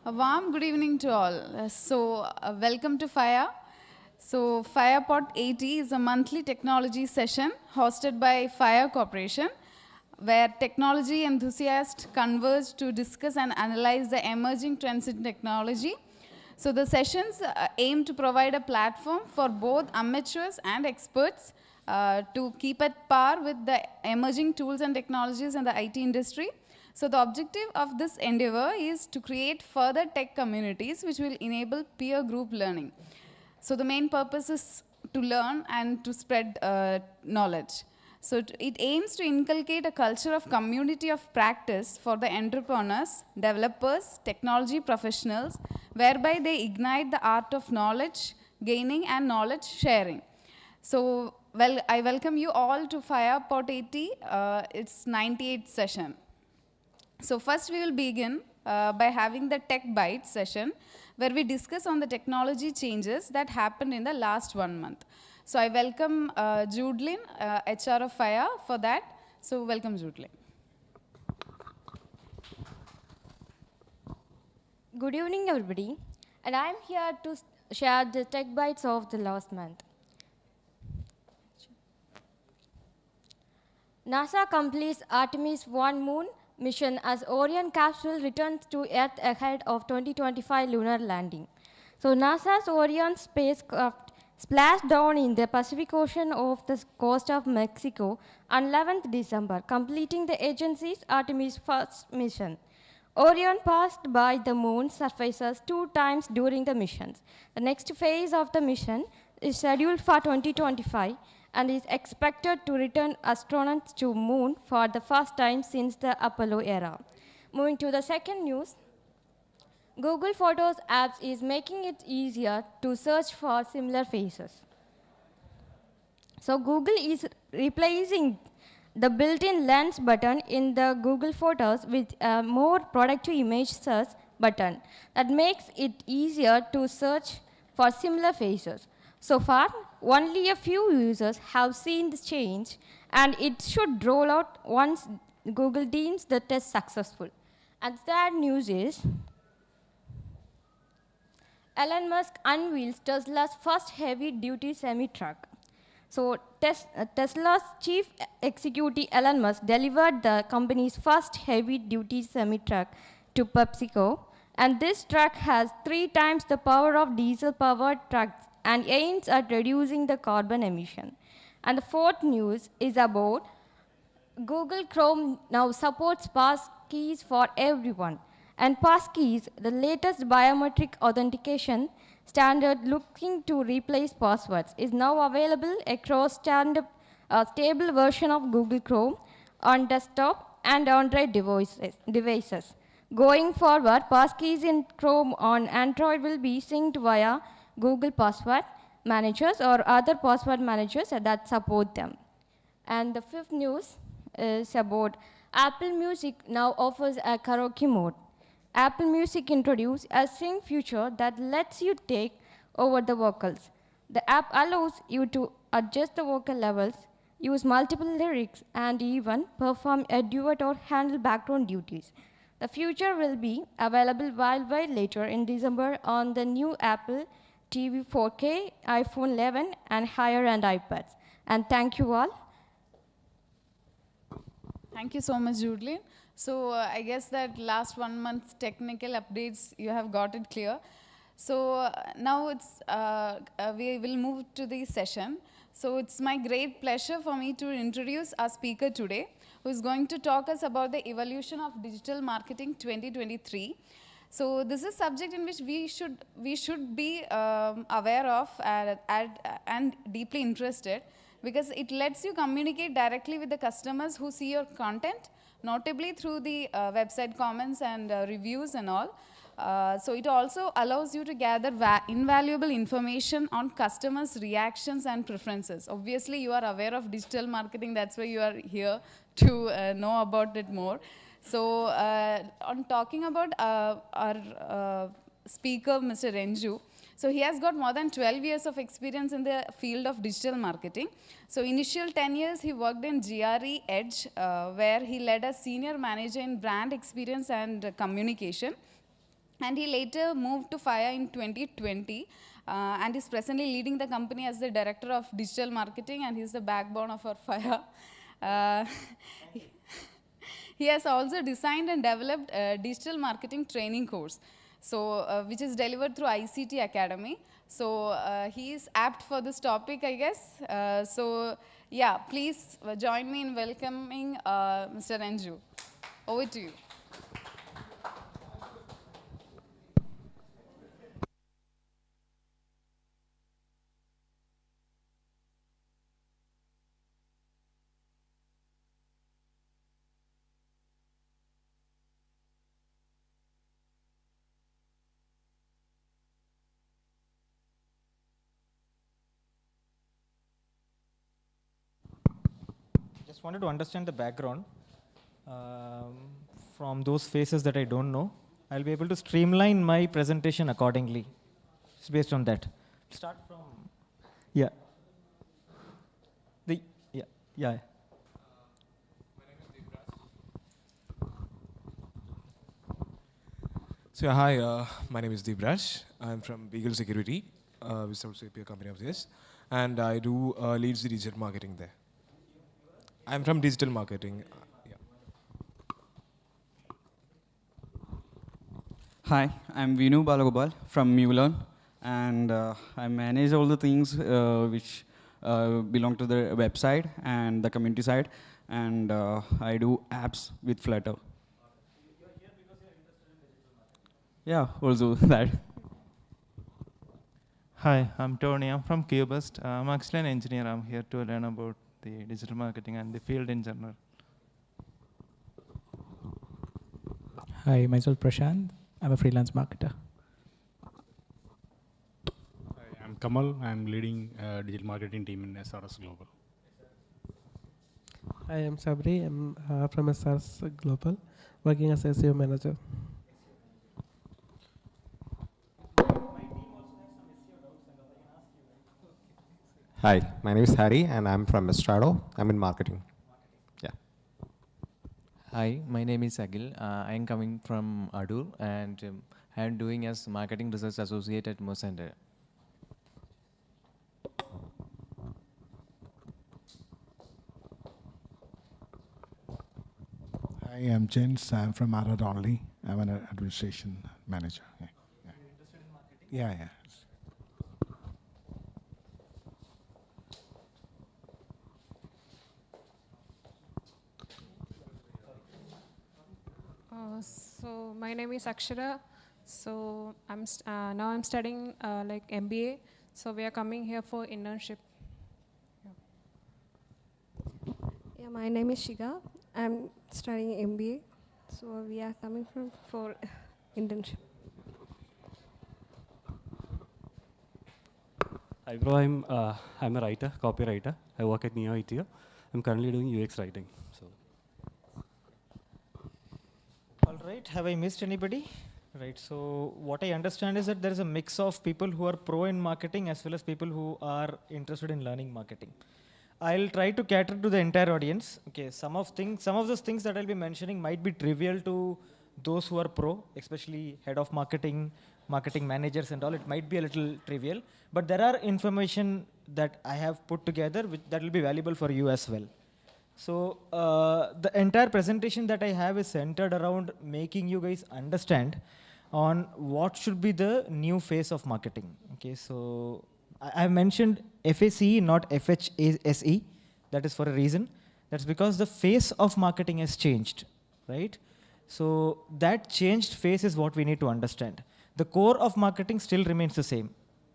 A warm good evening to all. Welcome to FIRE. So, FIREPod 80 is a monthly technology session hosted by FIRE Corporation, where technology enthusiasts converge to discuss and analyze the emerging trends in technology. So, the sessions aim to provide a platform for both amateurs and experts to keep at par with the emerging tools and technologies in the IT industry. So the objective of this endeavor is to create further tech communities which will enable peer group learning. So the main purpose is to learn and to spread knowledge. So it aims to inculcate a culture of community of practice for the entrepreneurs, developers, technology professionals, whereby they ignite the art of knowledge gaining and knowledge sharing. So I welcome you all to FIREPod 80, its 98th session. So first we will begin by having the Tech Bites session, where we discuss on the technology changes that happened in the last 1 month. So I welcome Judelyn, HR of FIRE, for that. So welcome, Judelyn. Good evening, everybody. And I'm here to share the Tech Bites of the last month. NASA completes Artemis 1 moon mission as Orion capsule returns to Earth ahead of 2025 lunar landing. So NASA's Orion spacecraft splashed down in the Pacific Ocean off the coast of Mexico on 11th December, completing the agency's Artemis first mission. Orion passed by the moon's surfaces 2 times during the missions. The next phase of the mission is scheduled for 2025 and is expected to return astronauts to moon for the first time since the Apollo era. Moving to the second news, Google Photos apps is making it easier to search for similar faces. So Google is replacing the built-in lens button in the Google Photos with a more productive image search button that makes it easier to search for similar faces. So far, only a few users have seen the change, and it should roll out once Google deems the test successful. And third news is Elon Musk unveils Tesla's first heavy-duty semi-truck. So Tesla's chief executive Elon Musk delivered the company's first heavy-duty semi-truck to PepsiCo, and this truck has 3 times the power of diesel-powered trucks and aims at reducing the carbon emission. And the fourth news is about Google Chrome now supports passkeys for everyone. And passkeys, the latest biometric authentication standard looking to replace passwords, is now available across stable version of Google Chrome on desktop and Android devices. Going forward, passkeys in Chrome on Android will be synced via Google Password Managers or other password managers that support them. And the fifth news is about Apple Music now offers a karaoke mode. Apple Music introduced a sync feature that lets you take over the vocals. The app allows you to adjust the vocal levels, use multiple lyrics, and even perform a duet or handle background duties. The feature will be available worldwide later in December on the new Apple TV 4K, iPhone 11, and higher-end iPads. And thank you all. Thank you so much, Judelyn. So I guess that last 1 month's technical updates, you have got it clear. So now we will move to the session. So it's my great pleasure for me to introduce our speaker today, who is going to talk us about the evolution of digital marketing 2023. So this is a subject in which we should be aware of and deeply interested, because it lets you communicate directly with the customers who see your content, notably through the website comments and reviews and all. So it also allows you to gather invaluable information on customers' reactions and preferences. Obviously, you are aware of digital marketing. That's why you are here to know about it more. So on talking about our speaker, Mr. Renju, so he has got more than 12 years of experience in the field of digital marketing. So initial 10 years he worked in GRE Edge, where he led as senior manager in brand experience and communication. And he later moved to FIRE in 2020 and is presently leading the company as the director of digital marketing, and he's the backbone of our FIRE. Uh, he has also designed and developed a digital marketing training course, which is delivered through ICT Academy. So he is apt for this topic, I guess. Yeah, please join me in welcoming Mr. Anju. Over to you. Just wanted to understand the background from those faces that I don't know. I'll be able to streamline my presentation accordingly. It's based on that. Start from yeah. The yeah. So hi, my name is Deebraj. I'm from Beagle Security, which is also a peer company of this, and I do leads the digital marketing there. I'm from digital marketing. Yeah. Hi, I'm Vinu Balagopal from Mulan, and I manage all the things which belong to the website and the community side, and I do apps with Flutter. Yeah, also that. Hi, I'm Tony. I'm from Cubist. I'm actually an engineer. I'm here to learn about the digital marketing and the field in general. Hi, myself Prashant. I'm a freelance marketer. Hi, I'm Kamal. I'm leading digital marketing team in SRS Global. I am Sabri. I'm from SRS Global, working as SEO manager. Hi, my name is Harry and I'm from Estrado. I'm in marketing. Yeah. Hi, my name is Agil. I am coming from Adur and I am doing as Marketing Research Associate at Mosender. Hi, I'm Jens. I'm from Arad only. I'm an administration manager. Yeah. Yeah. You're interested in marketing? Yeah. So my name is Akshara. So now I'm studying like MBA. So we are coming here for internship. Yeah, my name is Shiga. I'm studying MBA. So we are coming for internship. Hi, bro. I'm a writer, copywriter. I work at Neo ITO. I'm currently doing UX writing. So. All right. Have I missed anybody? Right. So what I understand is that there is a mix of people who are pro in marketing as well as people who are interested in learning marketing. I'll try to cater to the entire audience. Okay. Some of those things that I'll be mentioning might be trivial to those who are pro, especially head of marketing, marketing managers and all. It might be a little trivial, but there are information that I have put together that will be valuable for you as well. So the entire presentation that I have is centered around making you guys understand on what should be the new phase of marketing. Okay, so I mentioned FACE, not FHSE. That is for a reason. That's because the face of marketing has changed, right? So that changed phase is what we need to understand. The core of marketing still remains the same,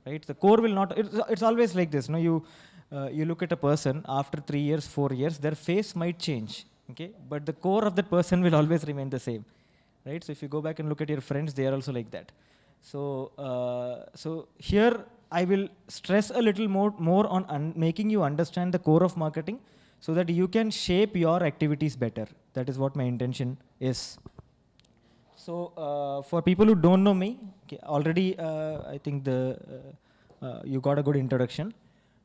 right? The core will not. It's always like this. No, you look at a person after 3 years, 4 years, their face might change, okay? But the core of that person will always remain the same, right? So if you go back and look at your friends, they are also like that. So, so here I will stress a little more on making you understand the core of marketing so that you can shape your activities better. That is what my intention is. So for people who don't know me, okay, already I think you got a good introduction.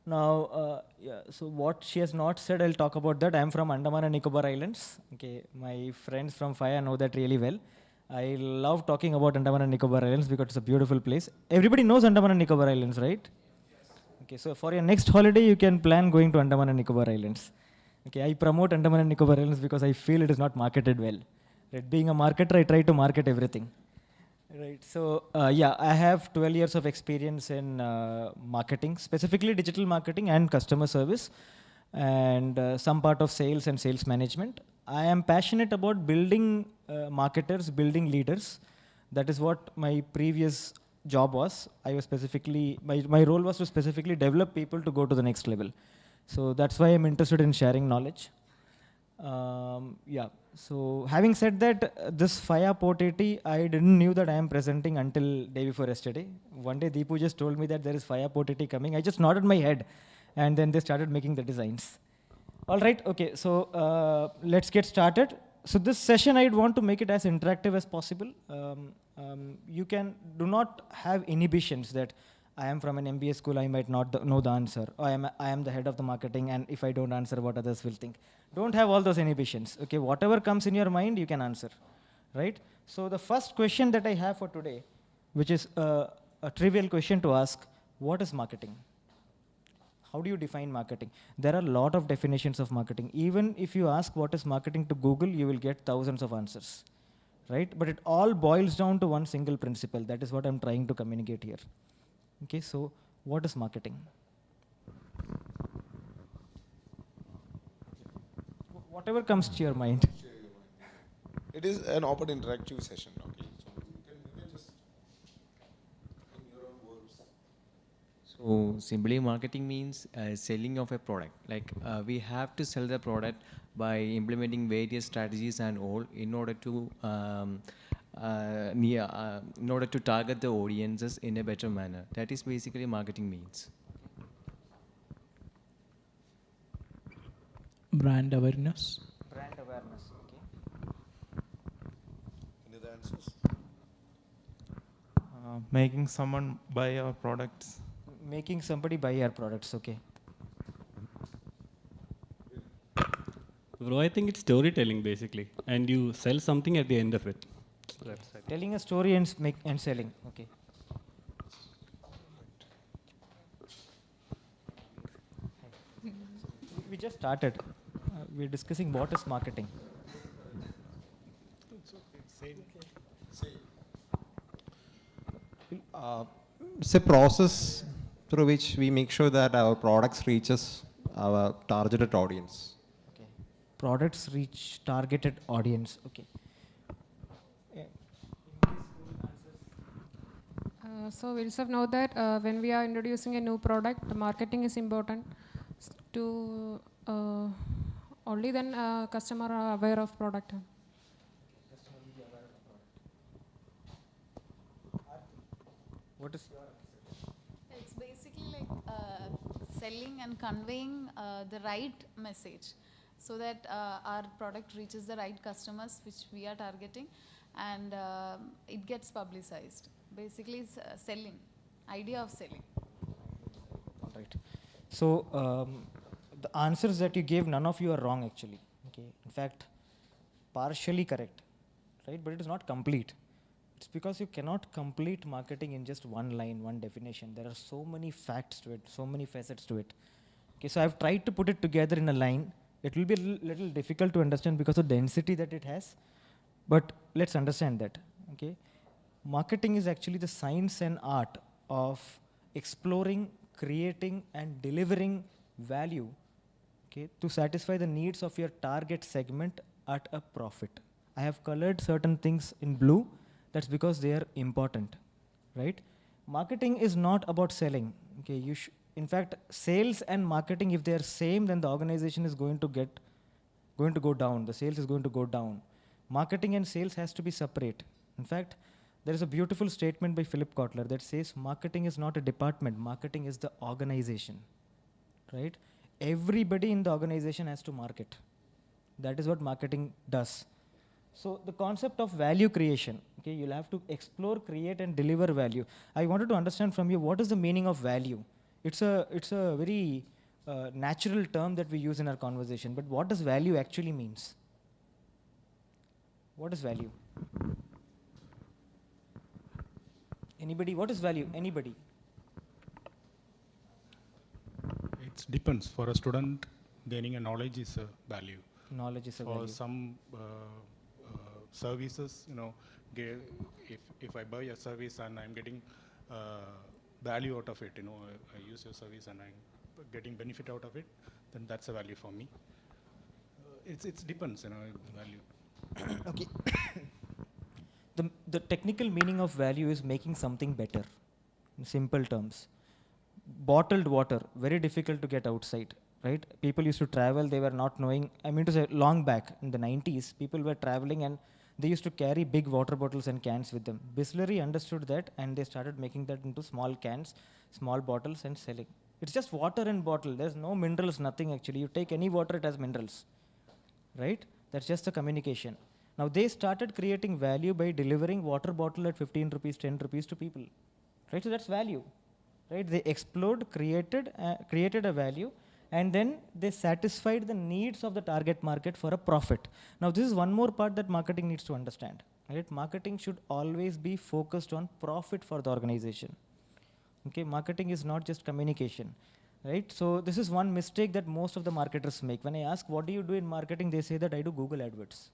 Now, yeah, so what she has not said, I'll talk about that. I'm from Andaman and Nicobar Islands. Okay, my friends from FIRE know that really well. I love talking about Andaman and Nicobar Islands because it's a beautiful place. Everybody knows Andaman and Nicobar Islands, right? Okay, so for your next holiday, you can plan going to Andaman and Nicobar Islands. Okay, I promote Andaman and Nicobar Islands because I feel it is not marketed well. Right? Being a marketer, I try to market everything. Right, so yeah, I have 12 years of experience in marketing, specifically digital marketing and customer service, and some part of sales and sales management. I am passionate about building marketers, building leaders. That is what my previous job was. I was specifically, my role was to specifically develop people to go to the next level. So that's why I'm interested in sharing knowledge. Yeah, so having said that, this FIRE Port 80, I didn't knew that I am presenting until day before yesterday. One day Deepu just told me that there is FIRE Port 80 coming. I just nodded my head and then they started making the designs. All right, okay, so let's get started. So this session, I'd want to make it as interactive as possible. You do not have inhibitions that I am from an MBA school, I might not know the answer. Or I am the head of the marketing, and if I don't answer, what others will think. Don't have all those inhibitions. Okay, whatever comes in your mind, you can answer, right? So the first question that I have for today, which is a trivial question to ask, what is marketing? How do you define marketing? There are a lot of definitions of marketing. Even if you ask what is marketing to Google, you will get thousands of answers, right? But it all boils down to one single principle. That is what I'm trying to communicate here. Okay, so what is marketing? Whatever comes to your mind. It is an open interactive session. Okay, so you can just in your own words. So simply marketing means selling of a product. Like we have to sell the product by implementing various strategies and all in order to in order to target the audiences in a better manner. That is basically marketing means. Brand awareness. Brand awareness, okay. Any other answers? Making someone buy our products. Making somebody buy our products, okay. Bro, I think it's storytelling basically, and you sell something at the end of it. That's it. Telling a story and selling, okay. We just started. We're discussing what is marketing. It's a process through which we make sure that our products reaches our targeted audience. Okay. Products reach targeted audience, okay. So we also know that when we are introducing a new product, the marketing is important to only then customer are aware of product. What is your It's basically like selling and conveying the right message so that our product reaches the right customers which we are targeting, and it gets publicized. Basically, it's selling, idea of selling. All right. So the answers that you gave, none of you are wrong actually. Okay. In fact, partially correct, right? But it is not complete. It's because you cannot complete marketing in just one line, one definition. There are so many facts to it, so many facets to it. Okay, so I've tried to put it together in a line. It will be a little difficult to understand because of the density that it has, but let's understand that. Okay, marketing is actually the science and art of exploring, creating, and delivering value, okay, to satisfy the needs of your target segment at a profit. I have colored certain things in blue. That's because they are important, right? Marketing is not about selling. Okay, in fact, sales and marketing, if they are same, then the organization is going to go down. The sales is going to go down. Marketing and sales has to be separate. In fact, there is a beautiful statement by Philip Kotler that says marketing is not a department. Marketing is the organization, right? Everybody in the organization has to market. That is what marketing does. So the concept of value creation, okay, you'll have to explore, create, and deliver value. I wanted to understand from you, what is the meaning of value? It's a very natural term that we use in our conversation, but what does value actually means? What is value? Anybody? What is value? Anybody? It depends. For a student, gaining a knowledge is a value. Knowledge is a For value. some services, if I buy a service and I'm getting value out of it, I use your service and I'm getting benefit out of it, then that's a value for me. It depends, value. Okay. The technical meaning of value is making something better. In simple terms. Bottled water, very difficult to get outside, right? People used to travel, they were not knowing, I mean to say long back in the 90s, people were traveling and they used to carry big water bottles and cans with them. Bisleri understood that and they started making that into small cans, small bottles and selling. It's just water and bottle, there's no minerals, nothing actually. You take any water, it has minerals, right? That's just a communication. Now they started creating value by delivering water bottle at 15 rupees, 10 rupees to people, right? So that's value. Right? They explored, created a value, and then they satisfied the needs of the target market for a profit. Now, this is one more part that marketing needs to understand. Right? Marketing should always be focused on profit for the organization. Okay? Marketing is not just communication. Right? So, this is one mistake that most of the marketers make. When I ask, what do you do in marketing? They say that I do Google AdWords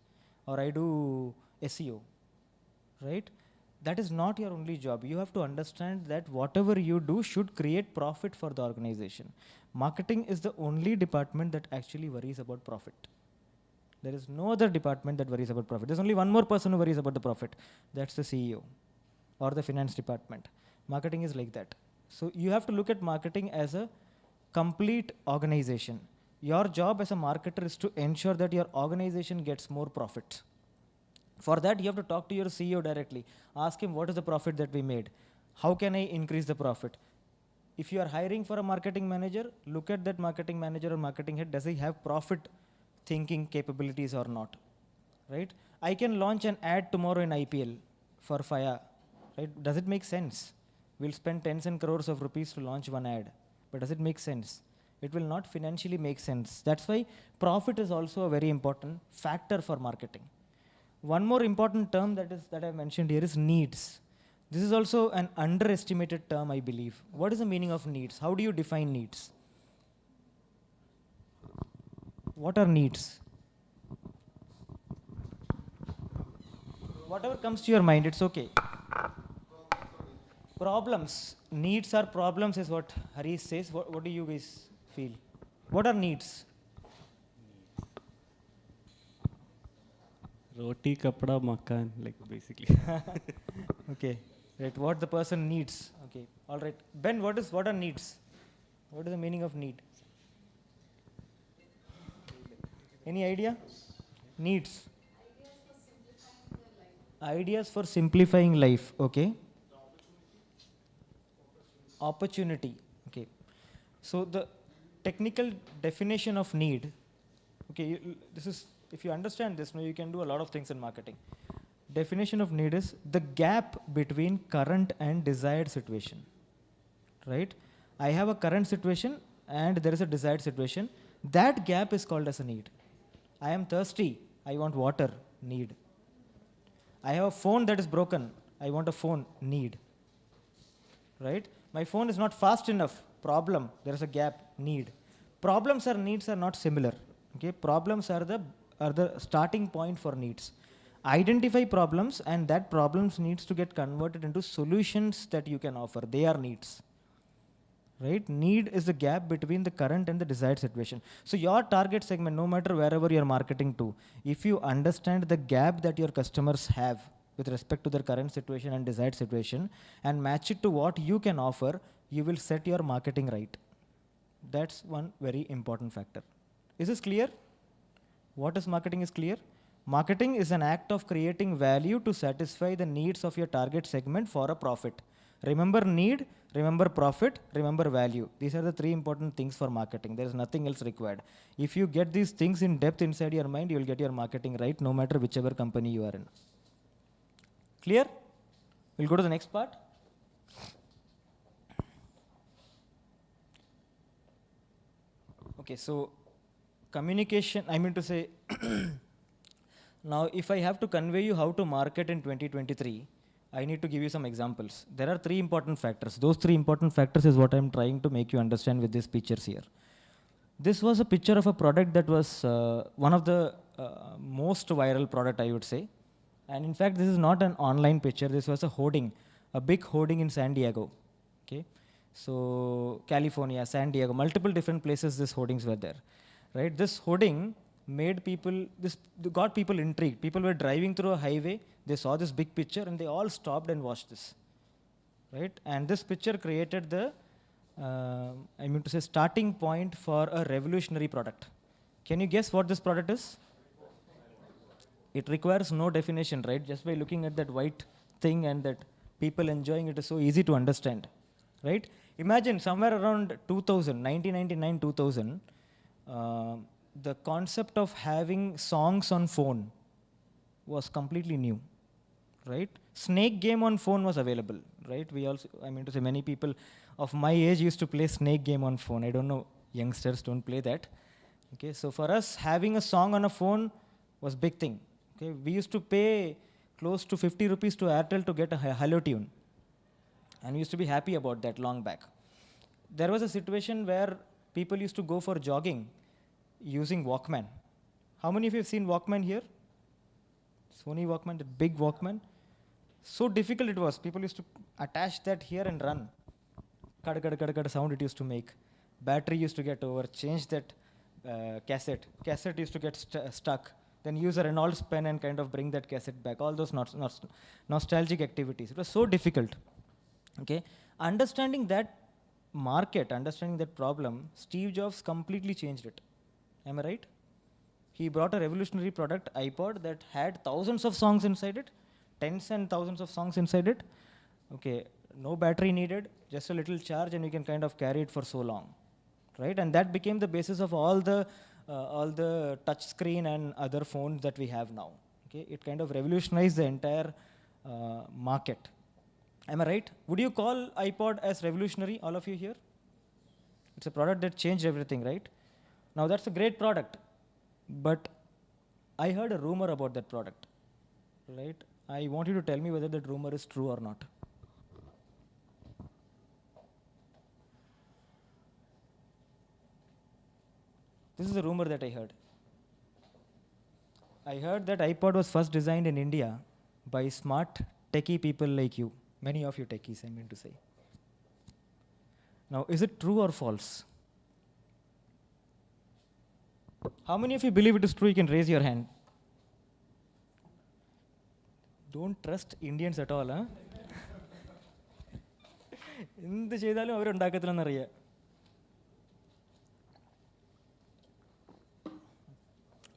or I do SEO. Right? That is not your only job. You have to understand that whatever you do should create profit for the organization. Marketing is the only department that actually worries about profit. There is no other department that worries about profit. There's only one more person who worries about the profit. That's the CEO or the finance department. Marketing is like that. So you have to look at marketing as a complete organization. Your job as a marketer is to ensure that your organization gets more profit. For that, you have to talk to your CEO directly. Ask him, what is the profit that we made? How can I increase the profit? If you are hiring for a marketing manager, look at that marketing manager or marketing head. Does he have profit thinking capabilities or not? Right? I can launch an ad tomorrow in IPL for Faya. Right? Does it make sense? We'll spend tens and crores of rupees to launch one ad. But does it make sense? It will not financially make sense. That's why profit is also a very important factor for marketing. One more important term that I mentioned here is needs. This is also an underestimated term, I believe. What is the meaning of needs? How do you define needs? What are needs? Whatever comes to your mind, it's okay. Problems. Needs are problems is what Harish says. What do you guys feel? What are needs? Roti, kapda, makan, like basically. Okay, right. What the person needs. Okay, all right. Ben, what are needs? What is the meaning of need? Any idea? Needs. Ideas for simplifying life. Okay. Opportunity. Okay. So the technical definition of need. Okay, this is. If you understand this, now you can do a lot of things in marketing. Definition of need is the gap between current and desired situation. Right? I have a current situation and there is a desired situation. That gap is called as a need. I am thirsty. I want water. Need. I have a phone that is broken. I want a phone. Need. Right? My phone is not fast enough. Problem. There is a gap. Need. Problems or needs are not similar. Okay? Problems are the starting point for needs. Identify problems and that problems needs to get converted into solutions that you can offer. They are needs. Right? Need is the gap between the current and the desired situation. So your target segment, no matter wherever you're marketing to, if you understand the gap that your customers have with respect to their current situation and desired situation and match it to what you can offer, you will set your marketing right. That's one very important factor. Is this clear? What is marketing is clear? Marketing is an act of creating value to satisfy the needs of your target segment for a profit. Remember need, remember profit, remember value. These are the three important things for marketing. There is nothing else required. If you get these things in depth inside your mind, you will get your marketing right no matter whichever company you are in. Clear? We'll go to the next part. Okay, so communication, I mean to say, now if I have to convey you how to market in 2023, I need to give you some examples. There are three important factors. Those three important factors is what I'm trying to make you understand with these pictures here. This was a picture of a product that was one of the most viral product, I would say. And in fact, this is not an online picture. This was a hoarding, a big hoarding in San Diego. Okay, so California, San Diego, multiple different places these hoardings were there, right? This hoarding made people, got people intrigued. People were driving through a highway, they saw this big picture and they all stopped and watched this, right? And this picture created the, starting point for a revolutionary product. Can you guess what this product is? It requires no definition, right? Just by looking at that white thing and that people enjoying it is so easy to understand, right? Imagine somewhere around 2000, 1999, 2000, the concept of having songs on phone was completely new, right? Snake game on phone was available, right? We also, many people of my age used to play snake game on phone. I don't know, youngsters don't play that. Okay, so for us, having a song on a phone was big thing. Okay, we used to pay close to 50 rupees to Airtel to get a hello tune. And we used to be happy about that long back. There was a situation where people used to go for jogging using Walkman. How many of you have seen Walkman here? Sony Walkman, the big Walkman. So difficult it was. People used to attach that here and run. Kad sound it used to make. Battery used to get over. Change that cassette. Cassette used to get stuck. Then use a Reynolds pen and kind of bring that cassette back. All those nostalgic activities. It was so difficult. Okay, understanding that market, understanding that problem, Steve Jobs completely changed it. Am I right? He brought a revolutionary product, iPod, that had thousands of songs inside it, tens and thousands of songs inside it. Okay, no battery needed, just a little charge, and you can kind of carry it for so long, right? And that became the basis of all the touch screen and other phones that we have now. Okay, it kind of revolutionized the entire market. Am I right? Would you call iPod as revolutionary, all of you here? It's a product that changed everything, right? Now that's a great product, but I heard a rumor about that product, right? I want you to tell me whether that rumor is true or not. This is a rumor that I heard. I heard that iPod was first designed in India by smart techie people like you. Many of you techies, I mean to say. Now, is it true or false? How many of you believe it is true? You can raise your hand. Don't trust Indians at all, huh? എന്ത് ചെയ്താലും അവരുണ്ടാക്കത്തില്ലെന്നറിയാം.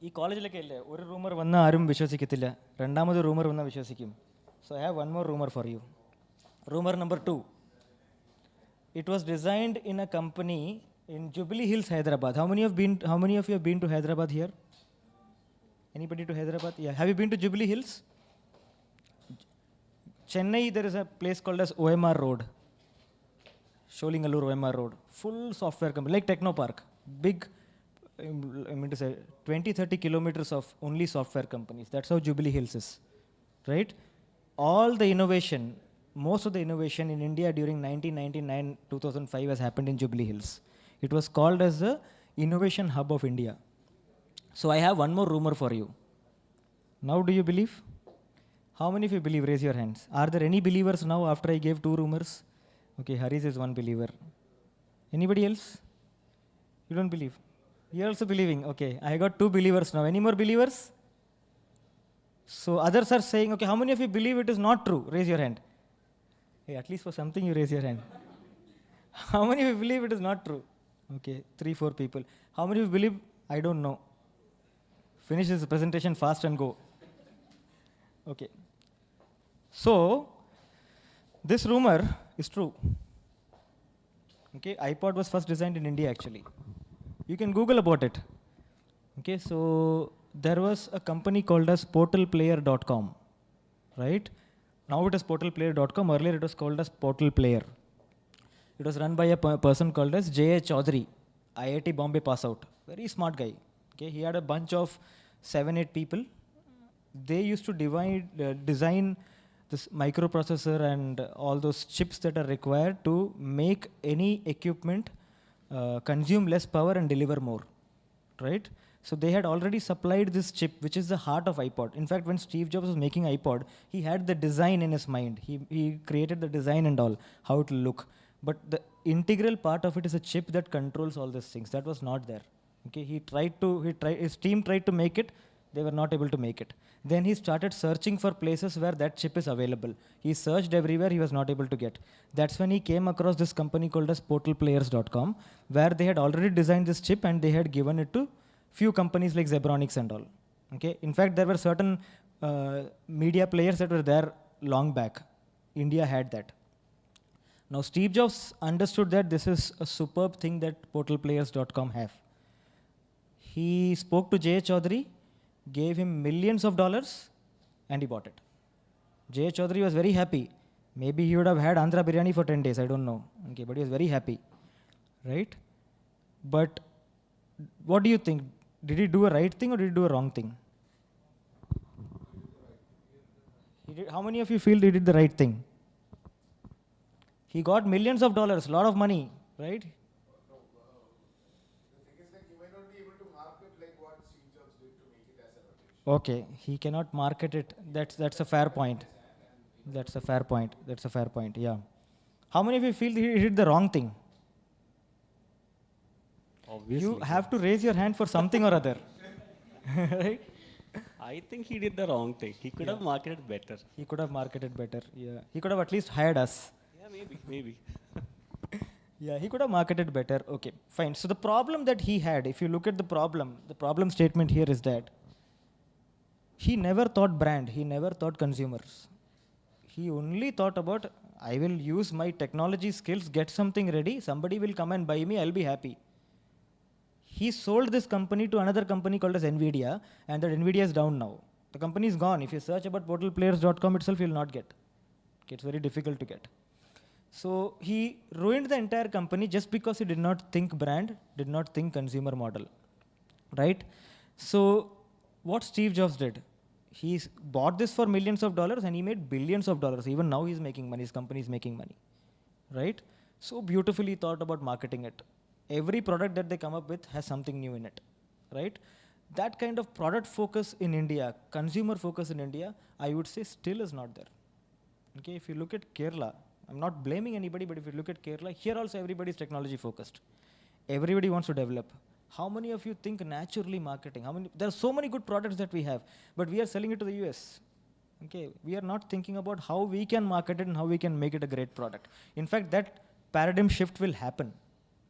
ഈ കോളേജിലൊക്കെ അല്ലേ ഒരു rumour വന്നാൽ ആരും വിശ്വസിക്കത്തില്ല, രണ്ടാമത് rumour വന്നാൽ വിശ്വസിക്കും. So I have one more rumor for you. Rumor number 2. It was designed in a company in Jubilee Hills, Hyderabad. How many of you have been to Hyderabad here? Anybody to Hyderabad? Yeah. Have you been to Jubilee Hills? Chennai, there is a place called as OMR Road. Sholingalur OMR Road. Full software company, like Technopark. Big, 20-30 kilometers of only software companies. That's how Jubilee Hills is, right? All the innovation, most of the innovation in India during 1999-2005 has happened in Jubilee Hills. It was called as the innovation hub of India. So I have one more rumor for you. Now do you believe? How many of you believe? Raise your hands. Are there any believers now after I gave 2 rumors? Okay, Haris is one believer. Anybody else? You don't believe? You're also believing. Okay, I got 2 believers now. Any more believers? So others are saying, okay, how many of you believe it is not true? Raise your hand. Hey, at least for something you raise your hand. How many of you believe it is not true? Okay, 3-4 people. How many of you believe? I don't know. Finish this presentation fast and go. Okay. So, this rumor is true. Okay, iPod was first designed in India actually. You can Google about it. Okay, so there was a company called as portalplayer.com, right? Now it is portalplayer.com. Earlier it was called as Portal Player. It was run by a person called as J.A. Chaudhary, IIT Bombay pass out. Very smart guy. Okay, he had a bunch of 7-8 people. They used to design this microprocessor and all those chips that are required to make any equipment consume less power and deliver more, right? So they had already supplied this chip, which is the heart of iPod. In fact, when Steve Jobs was making iPod, he had the design in his mind. He created the design and all, how it will look. But the integral part of it is a chip that controls all these things. That was not there. Okay, his team tried to make it. They were not able to make it. Then he started searching for places where that chip is available. He searched everywhere, he was not able to get. That's when he came across this company called as portalplayers.com, where they had already designed this chip and they had given it to few companies like Zebronics and all. Okay, in fact, there were certain media players that were there long back. India had that. Now, Steve Jobs understood that this is a superb thing that portalplayers.com have. He spoke to Jay Chaudhary, gave him millions of dollars, and he bought it. Jay Chaudhary was very happy. Maybe he would have had Andhra biryani for 10 days, I don't know. Okay, but he was very happy, right? But what do you think? Did he do a right thing or did he do a wrong thing? How many of you feel he did the right thing? He got millions of dollars, a lot of money, right? Okay, he cannot market it. That's a fair point. That's a fair point. That's a fair point, yeah. How many of you feel he did the wrong thing? Obviously. You have to raise your hand for something or other. Right? I think he did the wrong thing. He could have marketed better. He could have marketed better, yeah. He could have at least hired us. Yeah, maybe. Yeah, he could have marketed better. Okay, fine. So the problem that he had, if you look at the problem statement here is that he never thought brand, he never thought consumers. He only thought about, I will use my technology skills, get something ready, somebody will come and buy me, I'll be happy. He sold this company to another company called as NVIDIA, and that NVIDIA is down now. The company is gone. If you search about portalplayers.com itself, you'll not get. Okay, it's very difficult to get. So he ruined the entire company just because he did not think brand, did not think consumer model, right? So what Steve Jobs did, he bought this for millions of dollars and he made billions of dollars. Even now he's making money, his company is making money, right? So beautifully thought about marketing it. Every product that they come up with has something new in it, right? That kind of product focus in India, consumer focus in India, I would say still is not there. Okay, if you look at Kerala, I'm not blaming anybody, but if you look at Kerala, here also everybody is technology focused. Everybody wants to develop. How many of you think naturally marketing? There are so many good products that we have, but we are selling it to the US. Okay, we are not thinking about how we can market it and how we can make it a great product. In fact, that paradigm shift will happen,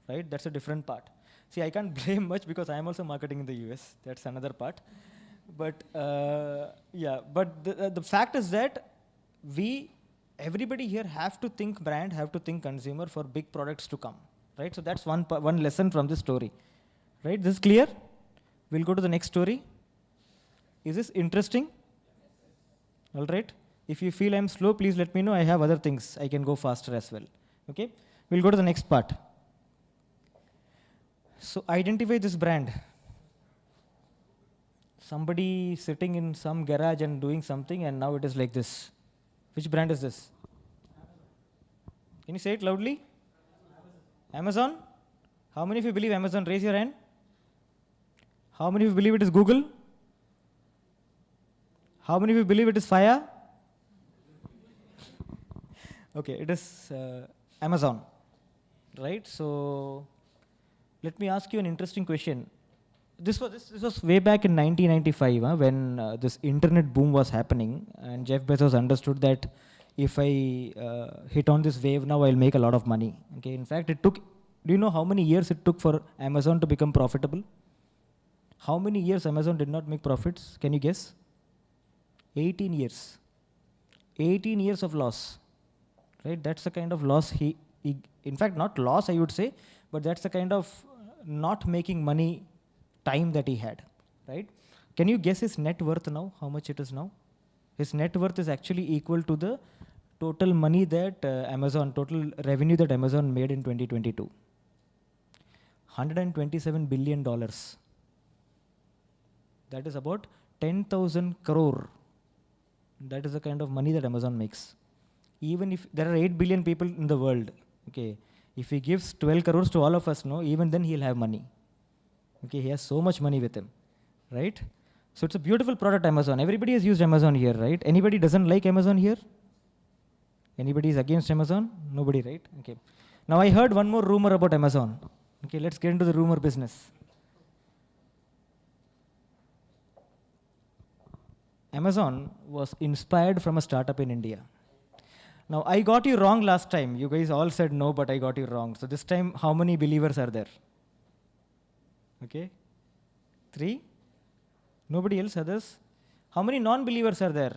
right? That's a different part. See, I can't blame much because I am also marketing in the US. That's another part. But yeah, but the fact is that everybody here have to think brand, have to think consumer for big products to come, right? So that's one lesson from this story, right? This is clear? We'll go to the next story. Is this interesting? All right. If you feel I'm slow, please let me know. I have other things. I can go faster as well. Okay. We'll go to the next part. So identify this brand. Somebody sitting in some garage and doing something, and now it is like this. Which brand is this? Can you say it loudly? Amazon? How many of you believe Amazon? Raise your hand. How many of you believe it is Google? How many of you believe it is Fire? Okay, it is Amazon, right? So let me ask you an interesting question. This was way back in 1995 when this internet boom was happening, and Jeff Bezos understood that if I hit on this wave now, I'll make a lot of money. Okay, in fact, it took. Do you know how many years it took for Amazon to become profitable? How many years Amazon did not make profits? Can you guess? 18 years. 18 years of loss. Right? That's the kind of loss he in fact, not loss, I would say, but that's the kind of not making money time that he had, right? Can you guess his net worth now? How much it is now? His net worth is actually equal to the total money that total revenue that Amazon made in 2022. $127 billion. That is about 10,000 crore. That is the kind of money that Amazon makes. Even if there are 8 billion people in the world, okay, if he gives 12 crores to all of us, no, even then he'll have money. Okay, he has so much money with him, right? So it's a beautiful product, Amazon. Everybody has used Amazon here, right? Anybody doesn't like Amazon here? Anybody is against Amazon? Nobody, right? Okay. Now I heard one more rumor about Amazon. Okay, let's get into the rumor business. Amazon was inspired from a startup in India. Now, I got you wrong last time. You guys all said no, but I got you wrong. So this time, how many believers are there? Okay. 3? Nobody else, others? How many non-believers are there?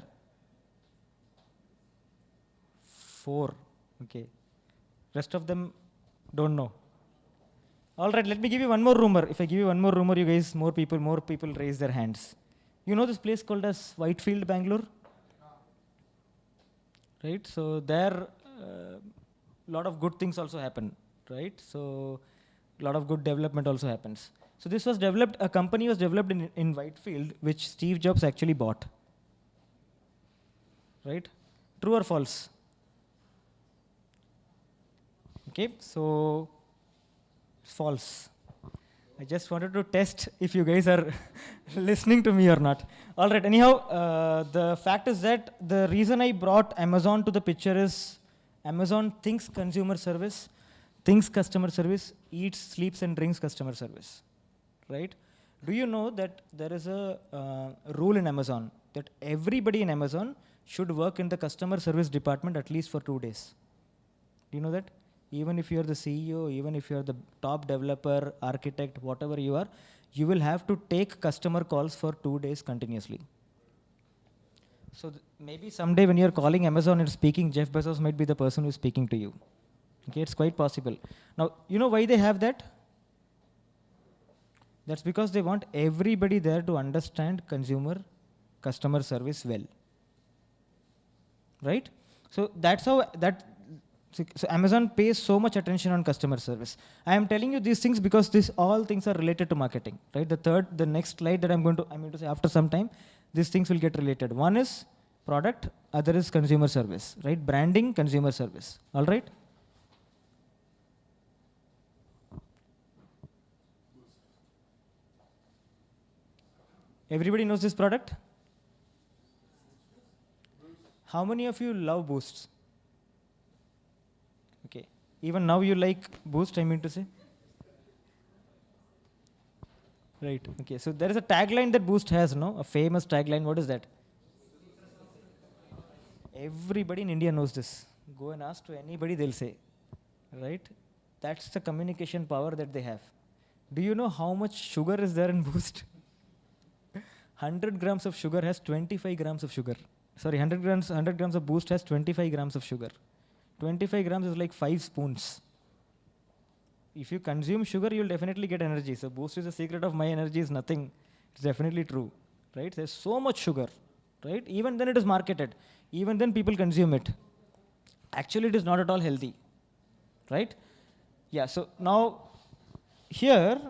4. Okay. Rest of them don't know. All right, let me give you one more rumor. If I give you one more rumor, you guys, more people raise their hands. You know this place called as Whitefield, Bangalore? Right? So there, lot of good things also happen, right? So a lot of good development also happens. So this was developed, a company was developed in Whitefield, which Steve Jobs actually bought. Right? True or false? Okay, so false. I just wanted to test if you guys are listening to me or not. All right, anyhow, the fact is that the reason I brought Amazon to the picture is Amazon thinks consumer service, thinks customer service, eats, sleeps, and drinks customer service, right? Do you know that there is a rule in Amazon that everybody in Amazon should work in the customer service department at least for 2 days? Do you know that? Even if you're the CEO, even if you're the top developer, architect, whatever you are, you will have to take customer calls for 2 days continuously. So maybe someday when you're calling Amazon and speaking, Jeff Bezos might be the person who's speaking to you. Okay, it's quite possible. Now, you know why they have that? That's because they want everybody there to understand customer service well. Right? So that's how so Amazon pays so much attention on customer service. I am telling you these things because all things are related to marketing, right? The next slide that I'm going to say after some time, these things will get related. One is product, other is consumer service, right? Branding, consumer service, all right? Everybody knows this product? How many of you love Boosts? Okay. Even now you like Boost, I mean to say? Right. Okay. So there is a tagline that Boost has, no? A famous tagline. What is that? Everybody in India knows this. Go and ask to anybody, they'll say. Right? That's the communication power that they have. Do you know how much sugar is there in Boost? 100 grams of sugar has 25 grams of sugar. Sorry, 100 grams of Boost has 25 grams of sugar. 25 grams is like 5 spoons. If you consume sugar, you'll definitely get energy. So Boost is the secret of my energy is nothing. It's definitely true, right? There's so much sugar, right? Even then it is marketed. Even then people consume it. Actually, it is not at all healthy, right? Yeah, so now here,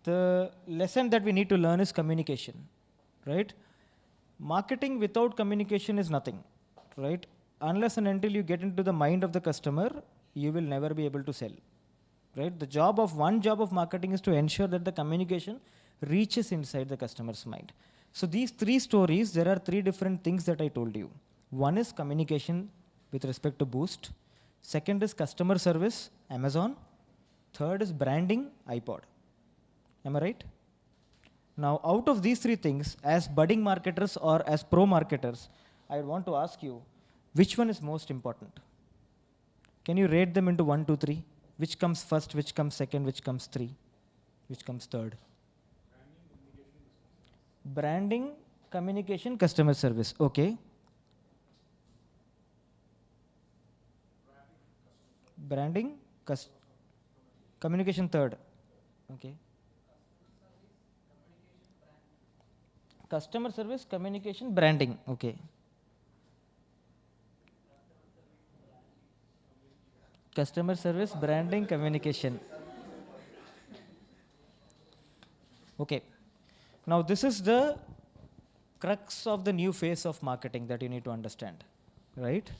the lesson that we need to learn is communication, right? Marketing without communication is nothing, right? Unless and until you get into the mind of the customer, you will never be able to sell, right? One job of marketing is to ensure that the communication reaches inside the customer's mind. So these 3 stories, there are 3 different things that I told you. One is communication with respect to Boost. Second is customer service, Amazon. Third is branding, iPod. Am I right? Now, out of these 3 things, as budding marketers or as pro marketers, I want to ask you, which one is most important? Can you rate them into 1, 2, 3? Which comes first, which comes second, which comes 3, which comes third? Branding, communication, customer service. Okay. Branding, communication third. Okay. Customer service, communication, branding. Okay. Customer service, branding, communication. Okay. Now this is the crux of the new phase of marketing that you need to understand, right?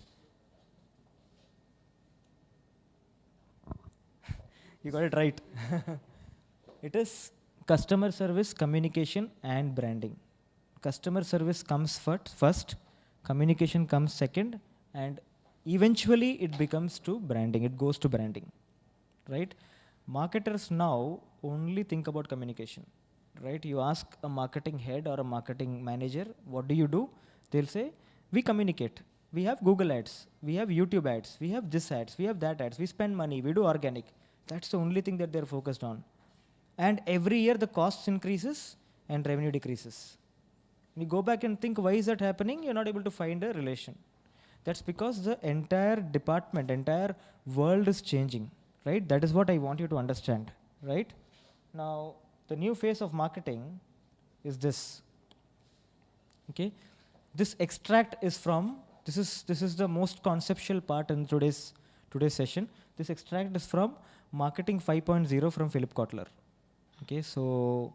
You got it right. It is customer service, communication, and branding. Customer service comes first, communication comes second, and eventually it becomes to branding. It goes to branding, right? Marketers now only think about communication, right? You ask a marketing head or a marketing manager, what do you do? They'll say, we communicate. We have Google ads, we have YouTube ads, we have this ads, we have that ads, we spend money, we do organic. That's the only thing that they're focused on. And every year the costs increases and revenue decreases. When you go back and think, why is that happening? You're not able to find a relation. That's because the entire department, entire world is changing, right? That is what I want you to understand, right? Now, the new phase of marketing is this, okay? This extract is from, this is the most conceptual part in today's session. This extract is from Marketing 5.0 from Philip Kotler. Okay, so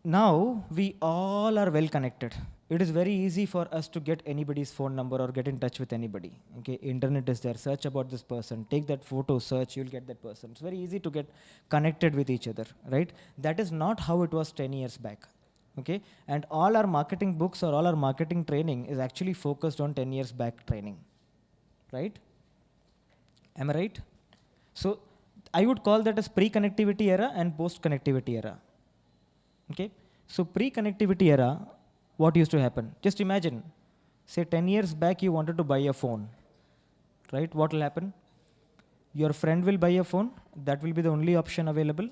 now we all are well connected. It is very easy for us to get anybody's phone number or get in touch with anybody. Okay, internet is there, search about this person, take that photo, search, you'll get that person. It's very easy to get connected with each other, right? That is not how it was 10 years back. Okay, and all our marketing books or all our marketing training is actually focused on 10 years back training, right? Am I right? So I would call that as pre-connectivity era and post-connectivity era. Okay, so pre-connectivity era, what used to happen? Just imagine, say 10 years back you wanted to buy a phone, right? What will happen? Your friend will buy a phone, that will be the only option available.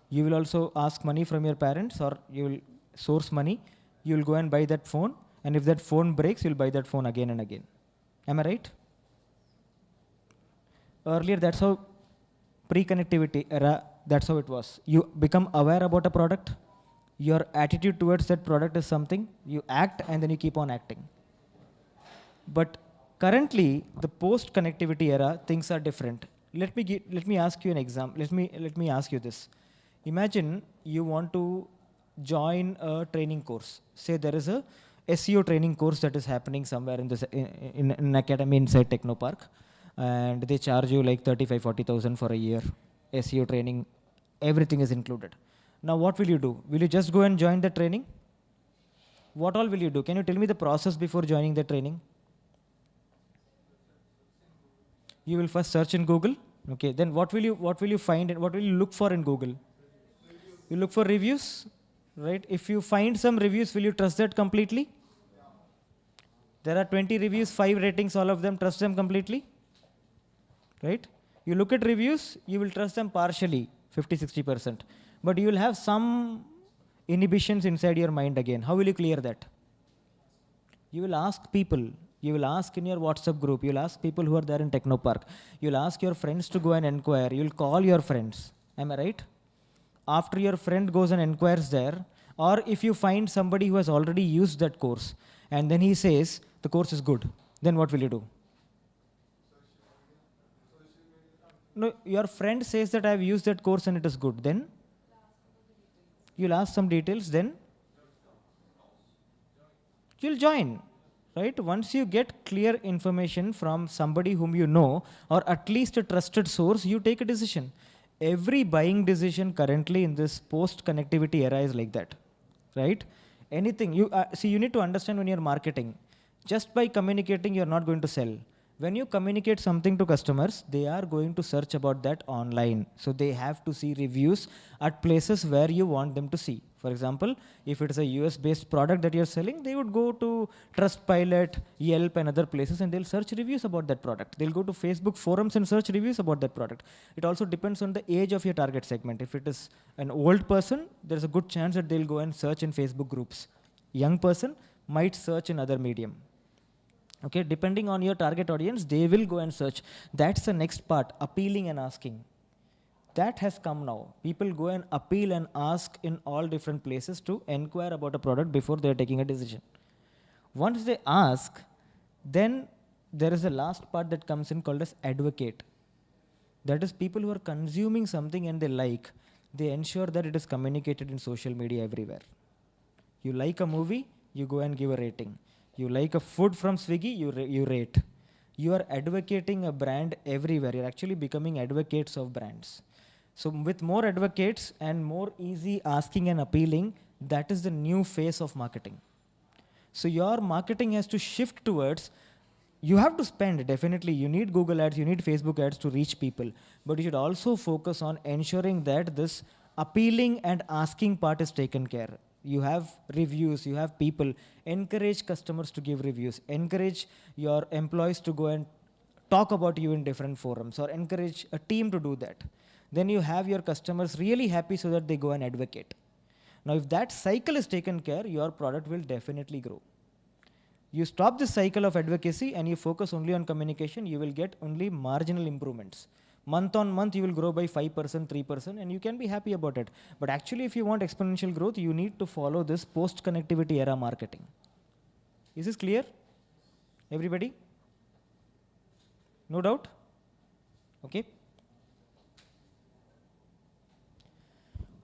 You will also ask money from your parents, or you will source money, you will go and buy that phone, and if that phone breaks, you'll buy that phone again and again. Am I right? Earlier, that's how pre-connectivity era, that's how it was. You become aware about a product, your attitude towards that product is something, you act and then you keep on acting. But currently, the post-connectivity era, things are different. Let me ask you an example. Let me ask you this. Imagine you want to join a training course. Say there is a SEO training course that is happening somewhere in an academy inside Technopark, and they charge you like 35,000-40,000 for a year. SEO training, everything is included. Now what will you do? Will you just go and join the training? What all will you do? Can you tell me the process before joining the training? You will first search in Google. Okay, then what will you find and what will you look for in Google? You look for reviews, right? If you find some reviews, will you trust that completely? There are 20 reviews, 5 ratings, all of them, trust them completely? Right? You look at reviews, you will trust them partially, 50-60%. But you will have some inhibitions inside your mind again. How will you clear that? You will ask people. You will ask in your WhatsApp group. You will ask people who are there in Technopark. You will ask your friends to go and inquire. You will call your friends. Am I right? After your friend goes and inquires there, or if you find somebody who has already used that course, and then he says, the course is good, then what will you do? No, your friend says that I have used that course and it is good. Then you'll ask some details, then you'll join, right? Once you get clear information from somebody whom you know, or at least a trusted source, you take a decision. Every buying decision currently in this post-connectivity era is like that, right? Anything, see, you need to understand when you're marketing, just by communicating, you're not going to sell. When you communicate something to customers, they are going to search about that online. So they have to see reviews at places where you want them to see. For example, if it is a US-based product that you're selling, they would go to Trustpilot, Yelp, and other places, and they'll search reviews about that product. They'll go to Facebook forums and search reviews about that product. It also depends on the age of your target segment. If it is an old person, there's a good chance that they'll go and search in Facebook groups. Young person might search in other medium. Okay, depending on your target audience, they will go and search. That's the next part, appealing and asking. That has come now. People go and appeal and ask in all different places to inquire about a product before they're taking a decision. Once they ask, then there is a last part that comes in called as advocate. That is people who are consuming something and they like, they ensure that it is communicated in social media everywhere. You like a movie, you go and give a rating. You like a food from Swiggy, you rate. You are advocating a brand everywhere. You're actually becoming advocates of brands. So with more advocates and more easy asking and appealing, that is the new phase of marketing. So your marketing has to shift towards, you have to spend, definitely. You need Google ads, you need Facebook ads to reach people. But you should also focus on ensuring that this appealing and asking part is taken care. You have reviews, you have people. Encourage customers to give reviews. Encourage your employees to go and talk about you in different forums, or encourage a team to do that. Then you have your customers really happy so that they go and advocate. Now, if that cycle is taken care, your product will definitely grow. You stop this cycle of advocacy and you focus only on communication, you will get only marginal improvements. Month on month, you will grow by 5%, 3%, and you can be happy about it. But actually, if you want exponential growth, you need to follow this post-connectivity era marketing. Is this clear? Everybody? No doubt? Okay.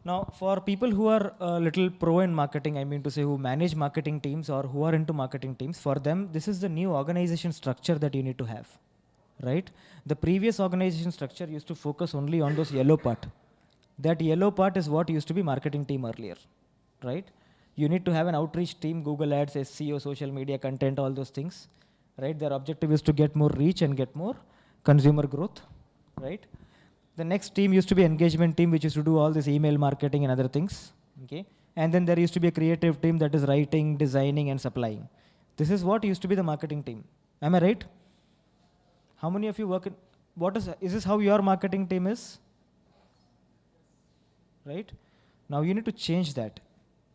Now, for people who are a little pro in marketing, I mean to say who manage marketing teams or who are into marketing teams, for them, this is the new organization structure that you need to have, right? The previous organization structure used to focus only on those yellow part. That yellow part is what used to be marketing team earlier, right? You need to have an outreach team, Google Ads, SEO, social media content, all those things, right? Their objective is to get more reach and get more consumer growth, right? The next team used to be engagement team, which used to do all this email marketing and other things. Okay? And then there used to be a creative team that is writing, designing, and supplying. This is what used to be the marketing team. Am I right? How many of you work in, is this how your marketing team is? Right? Now you need to change that,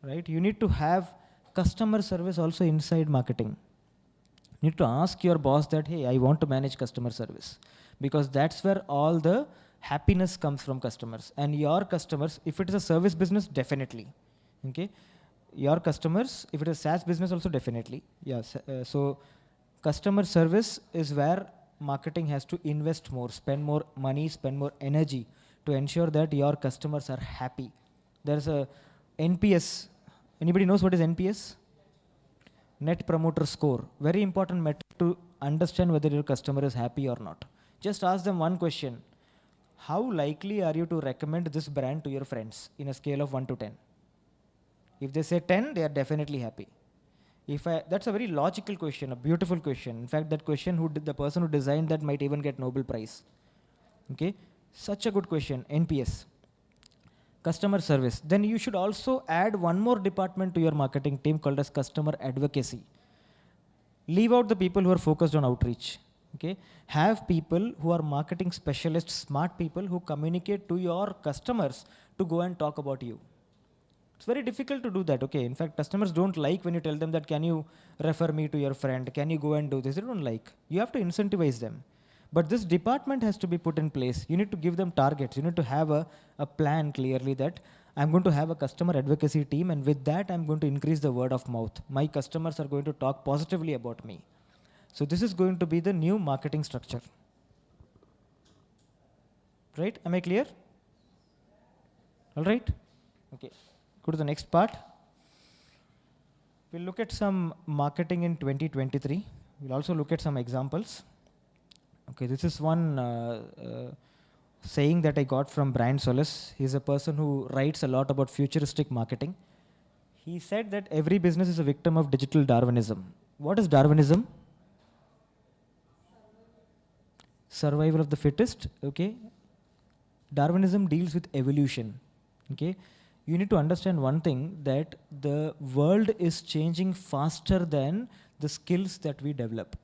right? You need to have customer service also inside marketing. You need to ask your boss that, hey, I want to manage customer service, because that's where all the happiness comes from customers. And your customers, if it is a service business, definitely. Okay? Your customers, if it is SaaS business, also definitely. Yes. So customer service is where marketing has to invest more, spend more money, spend more energy to ensure that your customers are happy. There's a NPS. Anybody knows what is NPS? Net Promoter Score. Very important metric to understand whether your customer is happy or not. Just ask them one question. How likely are you to recommend this brand to your friends in a scale of 1 to 10? If they say 10, they are definitely happy. That's a very logical question, a beautiful question. In fact, that question, the person who designed that might even get Nobel Prize. Okay? Such a good question, NPS. Customer service. Then you should also add one more department to your marketing team called as customer advocacy. Leave out the people who are focused on outreach. Okay? Have people who are marketing specialists, smart people who communicate to your customers to go and talk about you. It's very difficult to do that. Okay? In fact, customers don't like when you tell them that, can you refer me to your friend? Can you go and do this? They don't like. You have to incentivize them. But this department has to be put in place. You need to give them targets. You need to have a plan clearly that I'm going to have a customer advocacy team, and with that, I'm going to increase the word of mouth. My customers are going to talk positively about me. So this is going to be the new marketing structure. Right? Am I clear? All right? Okay. Go to the next part. We'll look at some marketing in 2023. We'll also look at some examples. Okay, this is one saying that I got from Brian Solis. He's a person who writes a lot about futuristic marketing. He said that every business is a victim of digital Darwinism. What is Darwinism? Survival of the fittest. Okay. Darwinism deals with evolution. Okay. You need to understand one thing, that the world is changing faster than the skills that we develop.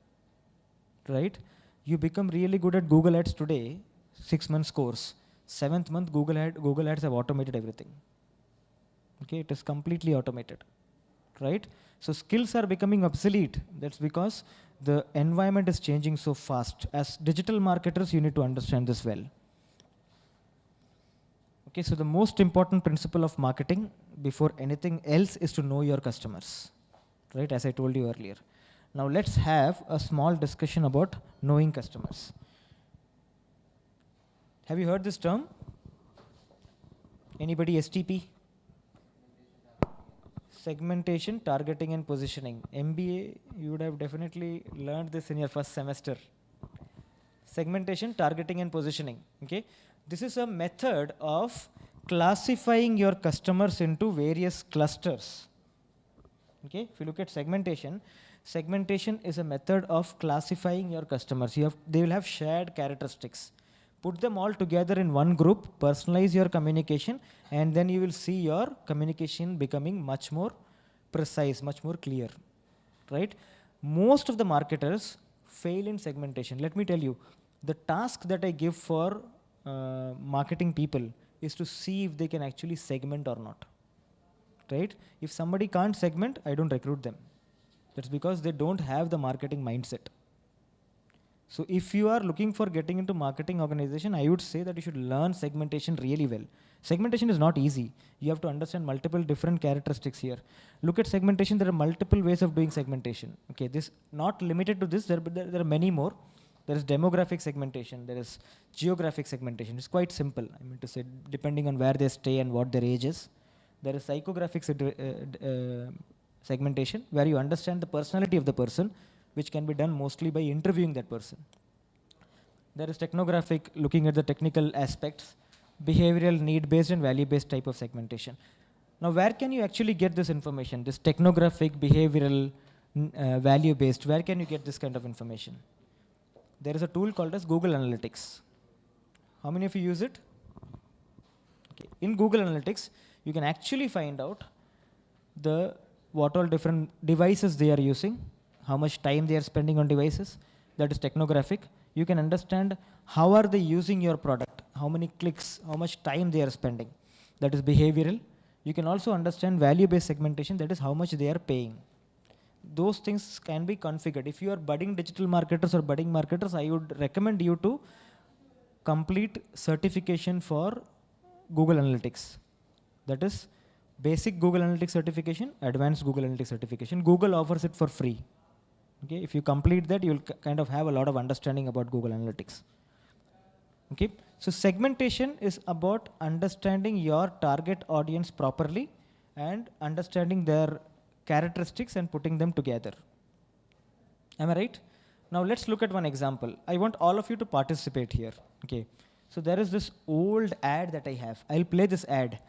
Right? You become really good at Google Ads today, 6 months course. 7th month, Google Ads have automated everything. Okay, it is completely automated, right? So skills are becoming obsolete. That's because the environment is changing so fast. As digital marketers, you need to understand this well. Okay, so the most important principle of marketing before anything else is to know your customers, right? As I told you earlier. Now let's have a small discussion about knowing customers. Have you heard this term? Anybody STP? Segmentation, targeting and positioning. MBA, you would have definitely learned this in your first semester. Segmentation, targeting and positioning. Okay, this is a method of classifying your customers into various clusters. Okay, if you look at segmentation, segmentation is a method of classifying your customers. They will have shared characteristics. Put them all together in one group, personalize your communication, and then you will see your communication becoming much more precise, much more clear, right? Most of the marketers fail in segmentation. Let me tell you, the task that I give for marketing people is to see if they can actually segment or not, right? If somebody can't segment, I don't recruit them. That's because they don't have the marketing mindset. So if you are looking for getting into marketing organization, I would say that you should learn segmentation really well. Segmentation is not easy. You have to understand multiple different characteristics here. Look at segmentation, there are multiple ways of doing segmentation. Okay, this not limited to this, there are many more. There is demographic segmentation, there is geographic segmentation. It's quite simple, I mean to say, depending on where they stay and what their age is. There is psychographic segmentation, where you understand the personality of the person, which can be done mostly by interviewing that person. There is technographic, looking at the technical aspects, behavioral, need-based and value-based type of segmentation. Now, where can you actually get this information? This technographic, behavioral, value-based, where can you get this kind of information? There is a tool called as Google Analytics. How many of you use it? Okay. In Google Analytics, you can actually find out what all different devices they are using, how much time they are spending on devices. That is technographic. You can understand how are they using your product, how many clicks, how much time they are spending. That is behavioral. You can also understand value-based segmentation, that is how much they are paying. Those things can be configured. If you are budding digital marketers or budding marketers, I would recommend you to complete certification for Google Analytics. That is basic Google Analytics certification, advanced Google Analytics certification. Google offers it for free. Okay, if you complete that, you'll kind of have a lot of understanding about Google Analytics. Okay, so segmentation is about understanding your target audience properly and understanding their characteristics and putting them together. Am I right? Now let's look at one example. I want all of you to participate here. Okay, so there is this old ad that I have. I'll play this ad.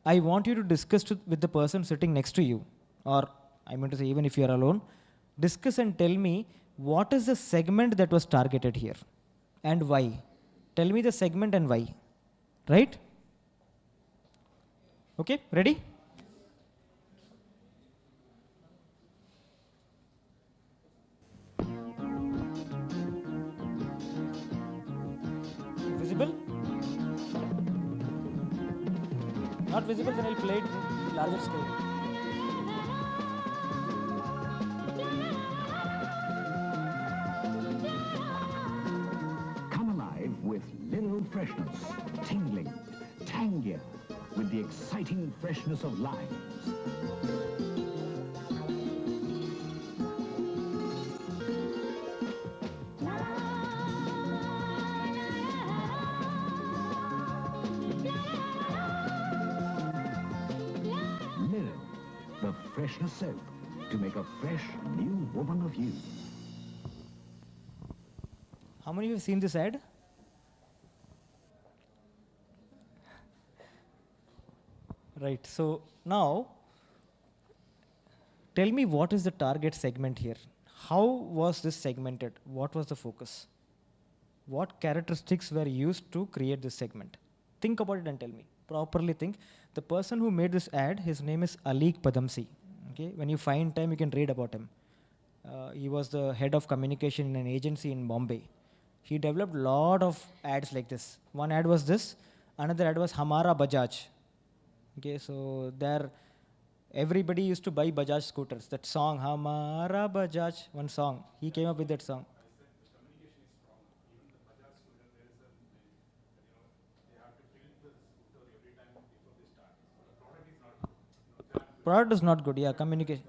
I want you to discuss with the person sitting next to you, or I mean to say, even if you are alone, discuss and tell me what is the segment that was targeted here and why. Tell me the segment and why. Right? Okay, ready? Visible? Not visible, then I'll play it in larger scale. Come alive with little freshness, tingling, tangier, with the exciting freshness of limes. The freshness soap to make a fresh new woman of you. How many of you have seen this ad? Right, so now tell me what is the target segment here? How was this segmented? What was the focus? What characteristics were used to create this segment? Think about it and tell me. Properly think. The person who made this ad, his name is Alik Padamsi. Okay, when you find time, you can read about him. He was the head of communication in an agency in Bombay. He developed a lot of ads like this. One ad was this. Another ad was Hamara Bajaj. Okay, so there, everybody used to buy Bajaj scooters. That song, Hamara Bajaj, one song. He came up with that song. Product is not good, yeah, communication.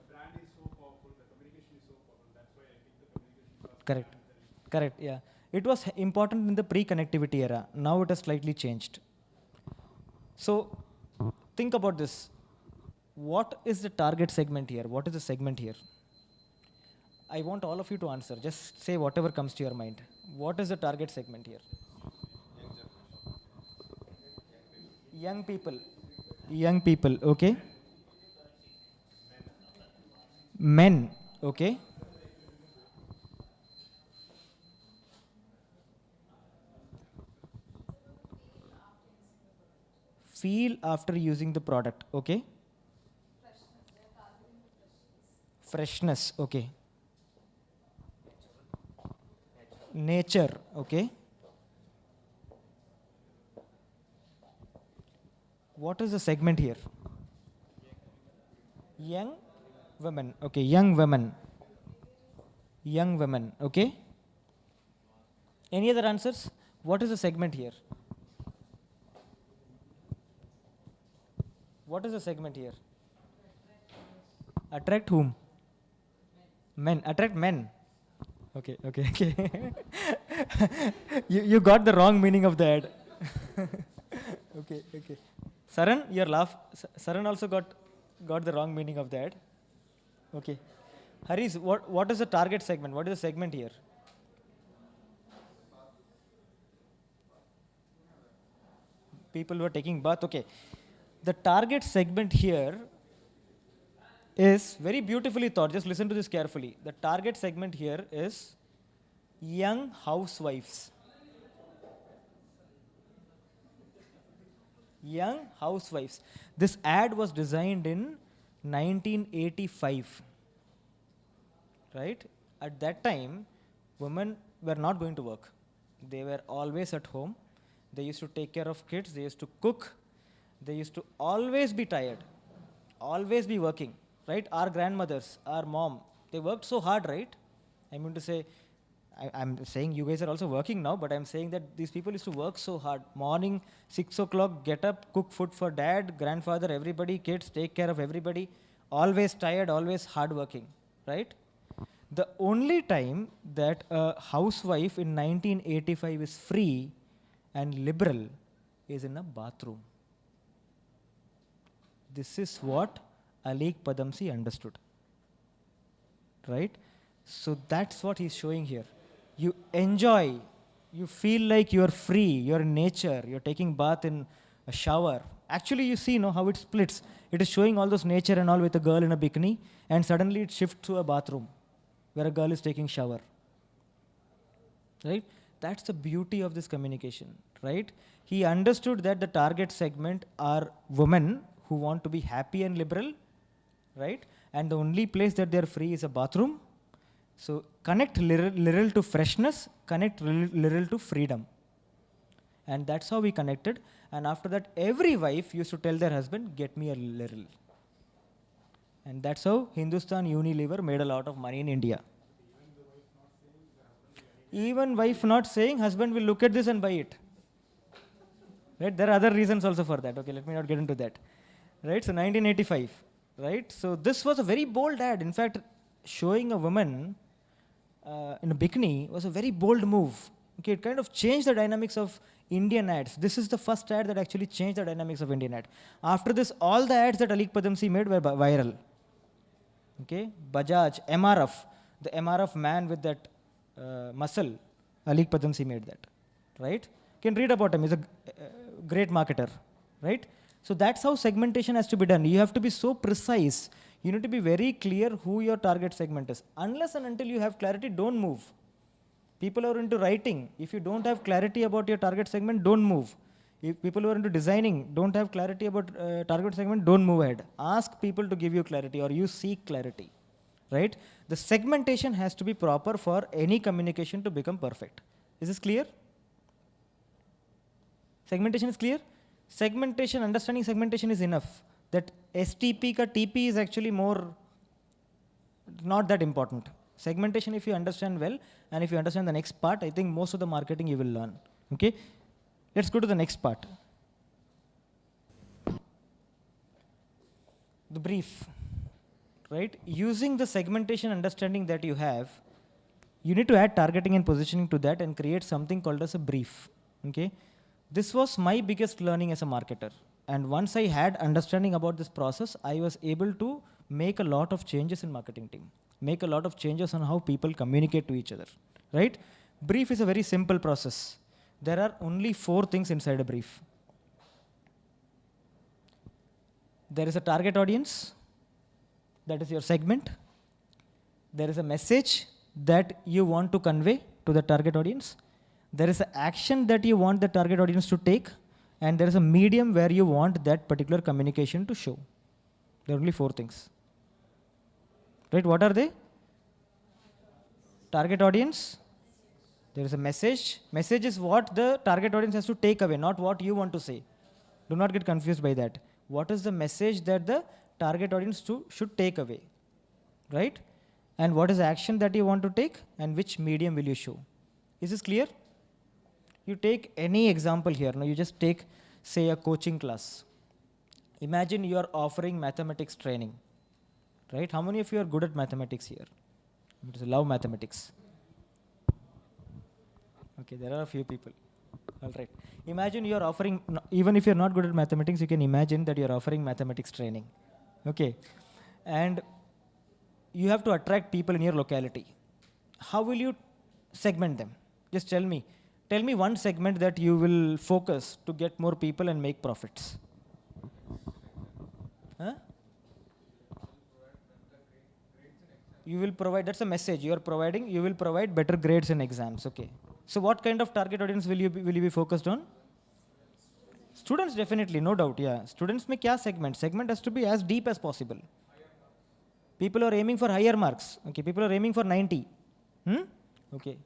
Correct, correct, yeah. It was important in the pre-connectivity era. Now it has slightly changed. So think about this. what is the target segment here? What is the segment here? I want all of you to answer. Just say whatever comes to your mind. What is the target segment here? Young people. Young people, okay. Men, okay. Feel after using the product, okay. Freshness, okay. Nature, okay. What is the segment here? Young women, okay, young women. Young women, okay. Any other answers? What is the segment here? What is the segment here? Attract whom? Men. Attract men. Okay, okay, okay. you got the wrong meaning of the ad. Okay, okay. Saran, your laugh. Saran also got the wrong meaning of the ad. Okay. Haris, what is the target segment? What is the segment here? People who are taking bath. Okay. The target segment here is very beautifully thought. Just listen to this carefully. The target segment here is young housewives. Young housewives. This ad was designed in 1985. Right? At that time, women were not going to work. They were always at home. They used to take care of kids. They used to cook. They used to always be tired, always be working, right? Our grandmothers, our mom, they worked so hard, right? I mean to say, I'm saying you guys are also working now, but I'm saying that these people used to work so hard. Morning, 6 o'clock, get up, cook food for dad, grandfather, everybody, kids, take care of everybody. Always tired, always hardworking, right? The only time that a housewife in 1985 is free and liberal is in a bathroom. This is what Alik Padamsi understood. Right? So that's what he's showing here. You enjoy, you feel like you're free, you're in nature, you're taking bath in a shower. Actually, you see how it splits. It is showing all those nature and all with a girl in a bikini, and suddenly it shifts to a bathroom where a girl is taking shower. Right? That's the beauty of this communication. Right? He understood that the target segment are women who want to be happy and liberal, right? And the only place that they're free is a bathroom. So connect liberal to freshness, connect liberal to freedom. And that's how we connected. And after that, every wife used to tell their husband, get me a liberal. And that's how Hindustan Unilever made a lot of money in India. Even wife not saying, husband will look at this and buy it. Right? There are other reasons also for that. Okay, let me not get into that. Right, so 1985, right? So this was a very bold ad. In fact, showing a woman in a bikini was a very bold move. Okay, it kind of changed the dynamics of Indian ads. This is the first ad that actually changed the dynamics of Indian ad. After this, all the ads that Alik Padamsi made were viral. Okay, Bajaj, MRF, the MRF man with that muscle, Alik Padamsi made that, right? You can read about him. He's a great marketer, right? So that's how segmentation has to be done. You have to be so precise. You need to be very clear who your target segment is. Unless and until you have clarity, don't move. People are into writing. If you don't have clarity about your target segment, don't move. If people who are into designing don't have clarity about target segment, don't move ahead. Ask people to give you clarity, or you seek clarity, right? The segmentation has to be proper for any communication to become perfect. Is this clear? Segmentation is clear? Segmentation, understanding segmentation is enough. That STP ka TP is actually not that important. Segmentation, if you understand well, and if you understand the next part, I think most of the marketing you will learn. Okay? Let's go to the next part. The brief. Right? Using the segmentation understanding that you have, you need to add targeting and positioning to that and create something called as a brief. Okay? This was my biggest learning as a marketer. And once I had understanding about this process, I was able to make a lot of changes in marketing team, make a lot of changes on how people communicate to each other, right? Brief is a very simple process. There are only 4 things inside a brief. There is a target audience, that is your segment. There is a message that you want to convey to the target audience. There is an action that you want the target audience to take, and there is a medium where you want that particular communication to show. There are only 4 things. Right, what are they? Target audience. There is a message. Message is what the target audience has to take away, not what you want to say. Do not get confused by that. What is the message that the target audience should take away, right? And what is the action that you want to take, and which medium will you show? Is this clear? You take any example here. Now you just take, say, a coaching class. Imagine you are offering mathematics training, right? How many of you are good at mathematics here? Because love mathematics. Okay, there are a few people. All right. Imagine you are offering, even if you're not good at mathematics, you can imagine that you're offering mathematics training. Okay. And you have to attract people in your locality. How will you segment them? Just tell me. Tell me one segment that you will focus to get more people and make profits. Huh? You will provide, that's a message you are providing, you will provide better grades in exams. Okay. So what kind of target audience will you be focused on? Students, definitely, no doubt, yeah. Students mein kya segment? Segment has to be as deep as possible. People are aiming for higher marks. Okay, people are aiming for 90. Okay.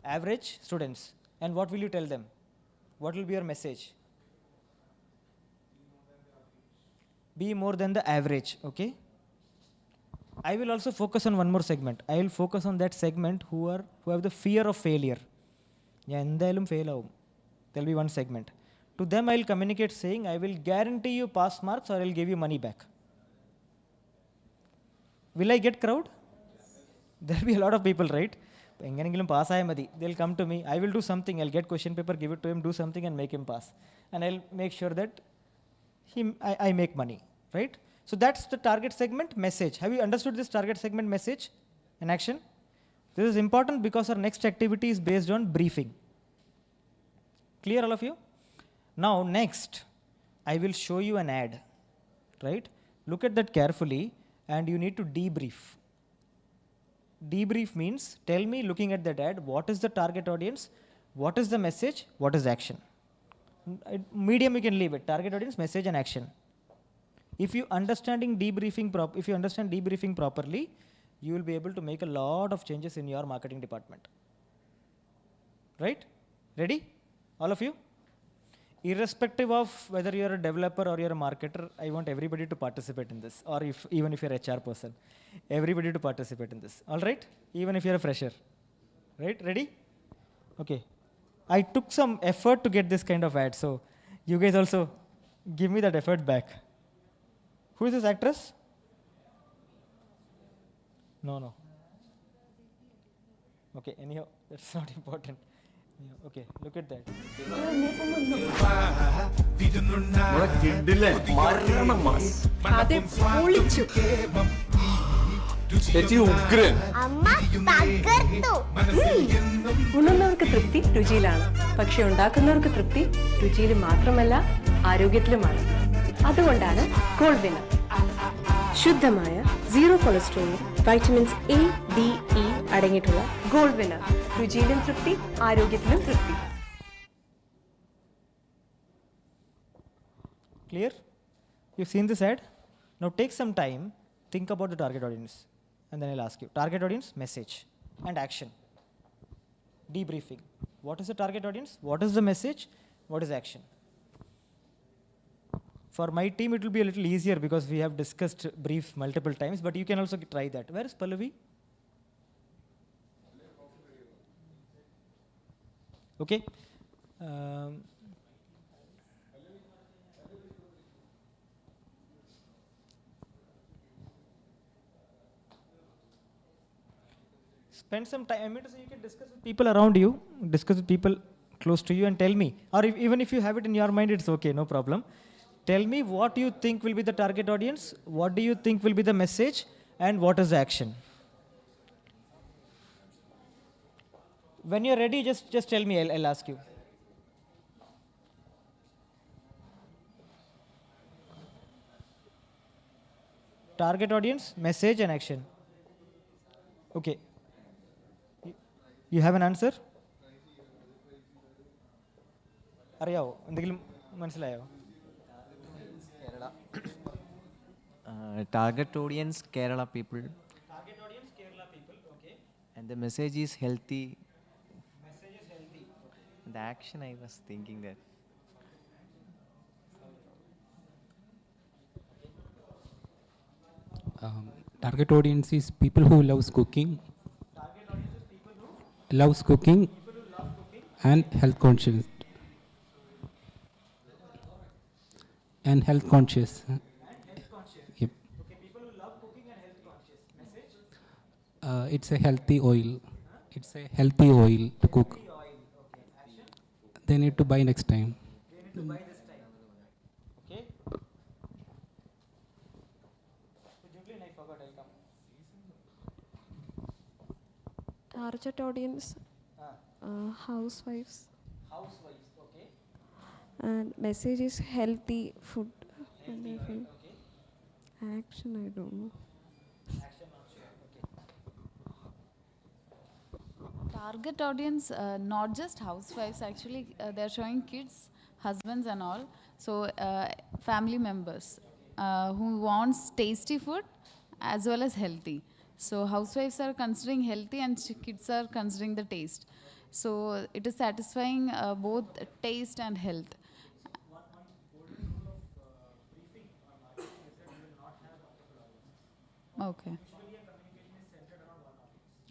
Average students. And what will you tell them? What will be your message? Be more than the average, okay? I will also focus on one more segment. I will focus on that segment who have the fear of failure. Yeah, fail. There will be one segment. To them, I will communicate saying, I will guarantee you pass marks or I will give you money back. Will I get crowd? There will be a lot of people, right? They'll come to me. I will do something. I'll get question paper, give it to him, do something and make him pass. And I'll make sure that I make money, right? So that's the target segment message. Have you understood this target segment message and action? This is important because our next activity is based on briefing. Clear, all of you? Now, next, I will show you an ad, right? Look at that carefully, and you need to debrief. Debrief means, tell me, looking at that ad, what is the target audience, what is the message, what is the action? Medium, you can leave it. Target audience, message, and action. If you understand debriefing properly, you will be able to make a lot of changes in your marketing department. Right? Ready? All of you? Irrespective of whether you're a developer or you're a marketer, I want everybody to participate in this. Or even if you're a HR person, everybody to participate in this. All right? Even if you're a fresher. Right? Ready? Okay. I took some effort to get this kind of ad, so you guys also give me that effort back. Who is this actress? No. Okay, anyhow, that's not important. Yeah, okay, look at that. ഉണ്ണുന്നവർക്ക് തൃപ്തി രുചിയിലാണ്, പക്ഷെ ഉണ്ടാക്കുന്നവർക്ക് തൃപ്തി രുചിയിൽ മാത്രമല്ല ആരോഗ്യത്തിലുമാണ്. അതുകൊണ്ടാണ് gold winner. ശുദ്ധമായ zero cholesterol, vitamins A, D, E അടങ്ങിയിട്ടുള്ള gold winner. രുചിയിലും തൃപ്തി, ആരോഗ്യത്തിലും തൃപ്തി. Clear? You've seen this ad? Now take some time, think about the target audience, and then I'll ask you. Target audience, message, and action. Debriefing. What is the target audience? What is the message? What is action? For my team, it will be a little easier because we have discussed brief multiple times, but you can also try that. Where is Pallavi? Okay. Spend some time. I mean to say, you can discuss with people around you, discuss with people close to you and tell me, or even if you have it in your mind, it's okay, no problem. Tell me what you think will be the target audience, what do you think will be the message, and what is the action. When you're ready, just tell me, I'll ask you. Target audience, message, and action. Okay. You have an answer? അറിയാവോ എന്തെങ്കിലും മനസ്സിലായോ? Target audience Kerala people. Target audience Kerala people, okay. And the message is healthy. Message is healthy. The action I was thinking that. Target audience is people who loves cooking. Target audience is people who Loves cooking love cooking and health conscious. And health conscious. and health conscious. Yep. Okay, people who love cooking and health conscious. Message? It's a healthy oil. It's a healthy oil to cook. Healthy oil. Okay. Action? They need to buy next time. They need to buy this time. Okay. So Julian, I forgot, I'll come. Target audience, housewives. Housewives, okay. And message is healthy food. Healthy oil, okay. Action, I don't know. Action not sure, okay. Target audience, not just housewives, actually, they're showing kids, husbands and all. So family members who wants tasty food as well as healthy. So housewives are considering healthy and kids are considering the taste. So it is satisfying both taste and health. Okay.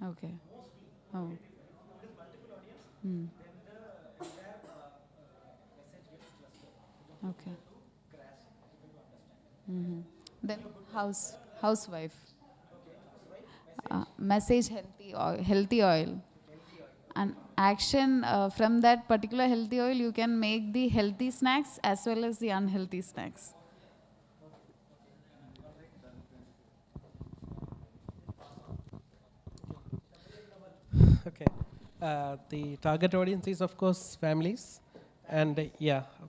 Okay. Oh. Hmm. Okay. Mm-hmm. Then housewife. Message healthy oil. And action from that particular healthy oil, you can make the healthy snacks as well as the unhealthy snacks. Okay. The target audience is, of course, families. And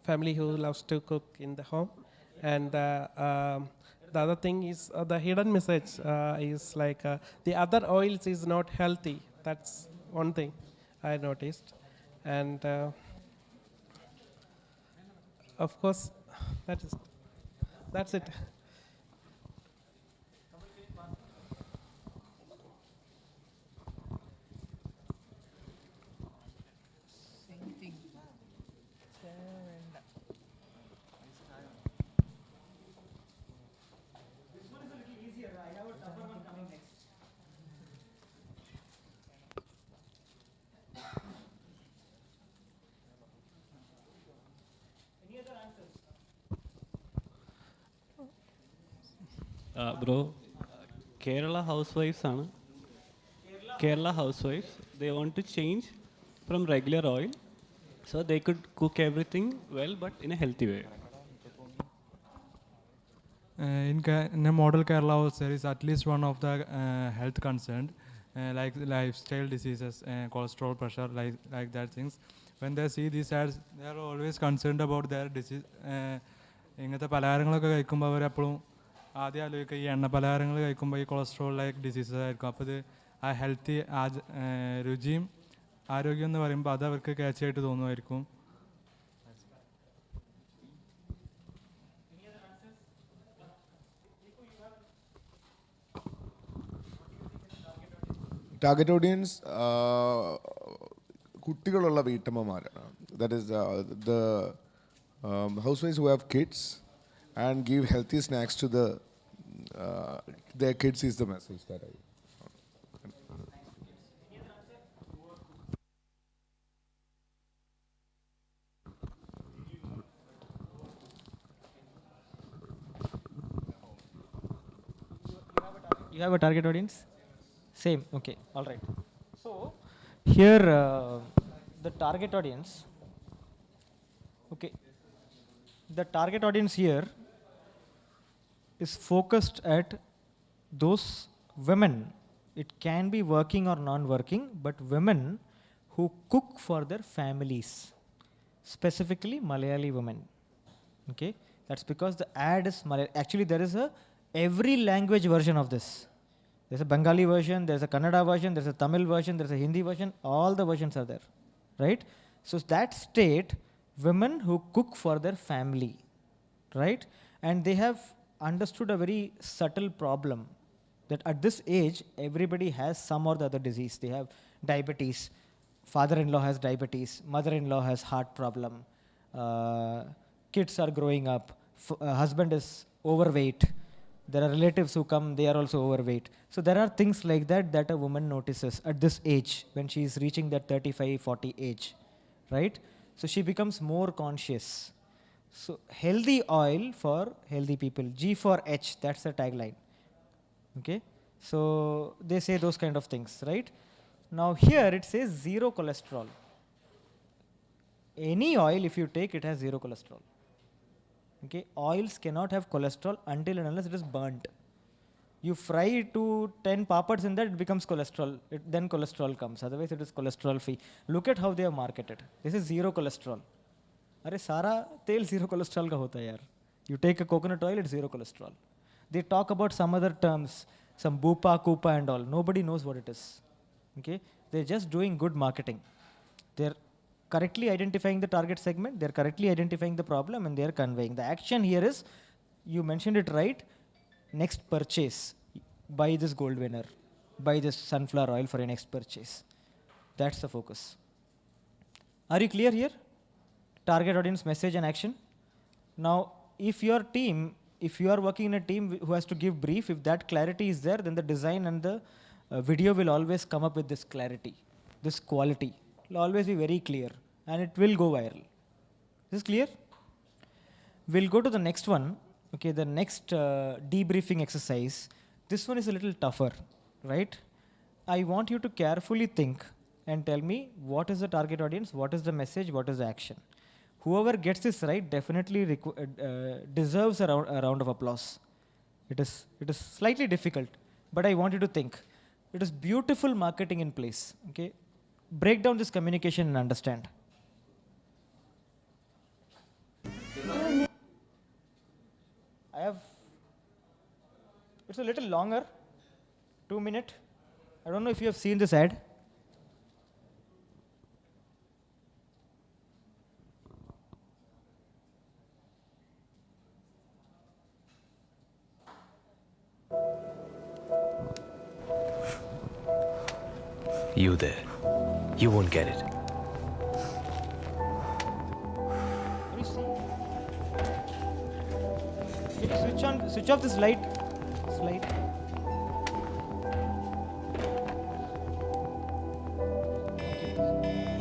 family who loves to cook in the home. And the other thing is the hidden message is like the other oils is not healthy. That's one thing I noticed. And of course, that's it. Bro, Kerala housewives ആണ്. Kerala housewives, they want to change from regular oil so they could cook everything well but in a healthy way. In a model Kerala house, there is at least one of the health concern, like lifestyle diseases, cholesterol, pressure, like that things. When they see these ads, they are always concerned about their disease. ഇങ്ങനത്തെ പലഹാരങ്ങളൊക്കെ കഴിക്കുമ്പോൾ അവരെപ്പോഴും ആദ്യം ആലോചിക്കുക ഈ എണ്ണ പലഹാരങ്ങൾ കഴിക്കുമ്പോൾ ഈ കൊളസ്ട്രോൾ ലൈക്ക് ഡിസീസസ് ആയിരിക്കും. അപ്പോൾ ഇത് ആ ഹെൽത്തി രുചിയും ആരോഗ്യം എന്ന് പറയുമ്പോൾ അത് അവർക്ക് ക്യാച്ച് ആയിട്ട് തോന്നുമായിരിക്കും. Target audience കുട്ടികളുള്ള വീട്ടമ്മമാരാണ്. That is the housewives who have kids and give healthy snacks to their kids is the message that I. You have a target audience? Same, okay, all right. So here the target audience, okay, the target audience here is focused at those women. It can be working or non-working, but women who cook for their families, specifically Malayali women. Okay, that's because the ad is Malayali. Actually, there is a every language version of this. There's a Bengali version, there's a Kannada version, there's a Tamil version, there's a Hindi version. All the versions are there, right? So that state, women who cook for their family, right? And they have understood a very subtle problem that at this age, everybody has some or the other disease. They have diabetes. Father-in-law has diabetes. Mother-in-law has heart problem. Kids are growing up. Husband is overweight. There are relatives who come, they are also overweight. So there are things like that that a woman notices at this age when she is reaching that 35, 40 age, right? So she becomes more conscious. So healthy oil for healthy people. G for H, that's the tagline. Okay, so they say those kind of things, right? Now here it says zero cholesterol. Any oil, if you take, it has zero cholesterol. Okay, oils cannot have cholesterol until and unless it is burnt. You fry to 10 papads in that, it becomes cholesterol. Then cholesterol comes. Otherwise, it is cholesterol free. Look at how they are marketed. This is zero cholesterol. Arey, sara tel zero cholesterol ka hota hai yaar. You take a coconut oil, it's zero cholesterol. They talk about some other terms, some bupa, kupa and all. Nobody knows what it is. Okay, they're just doing good marketing. They're correctly identifying the target segment, they're correctly identifying the problem, and they're conveying. The action here is, you mentioned it right, next purchase, buy this gold winner, buy this sunflower oil for your next purchase. That's the focus. Are you clear here? Target audience, message and action. Now, if your team, if you are working in a team who has to give brief, if that clarity is there, then the design and the video will always come up with this clarity, this quality. It will always be very clear and it will go viral. Is this clear? We'll go to the next one. Okay, the next debriefing exercise. This one is a little tougher, right? I want you to carefully think and tell me what is the target audience, what is the message, what is the action. Whoever gets this right definitely deserves a round of applause. It is slightly difficult, but I want you to think. It is beautiful marketing in place. Okay, break down this communication and understand. It's a little longer, 2 minutes. I don't know if you have seen this ad. You there. You won't get it. Can you switch off this light? Slide.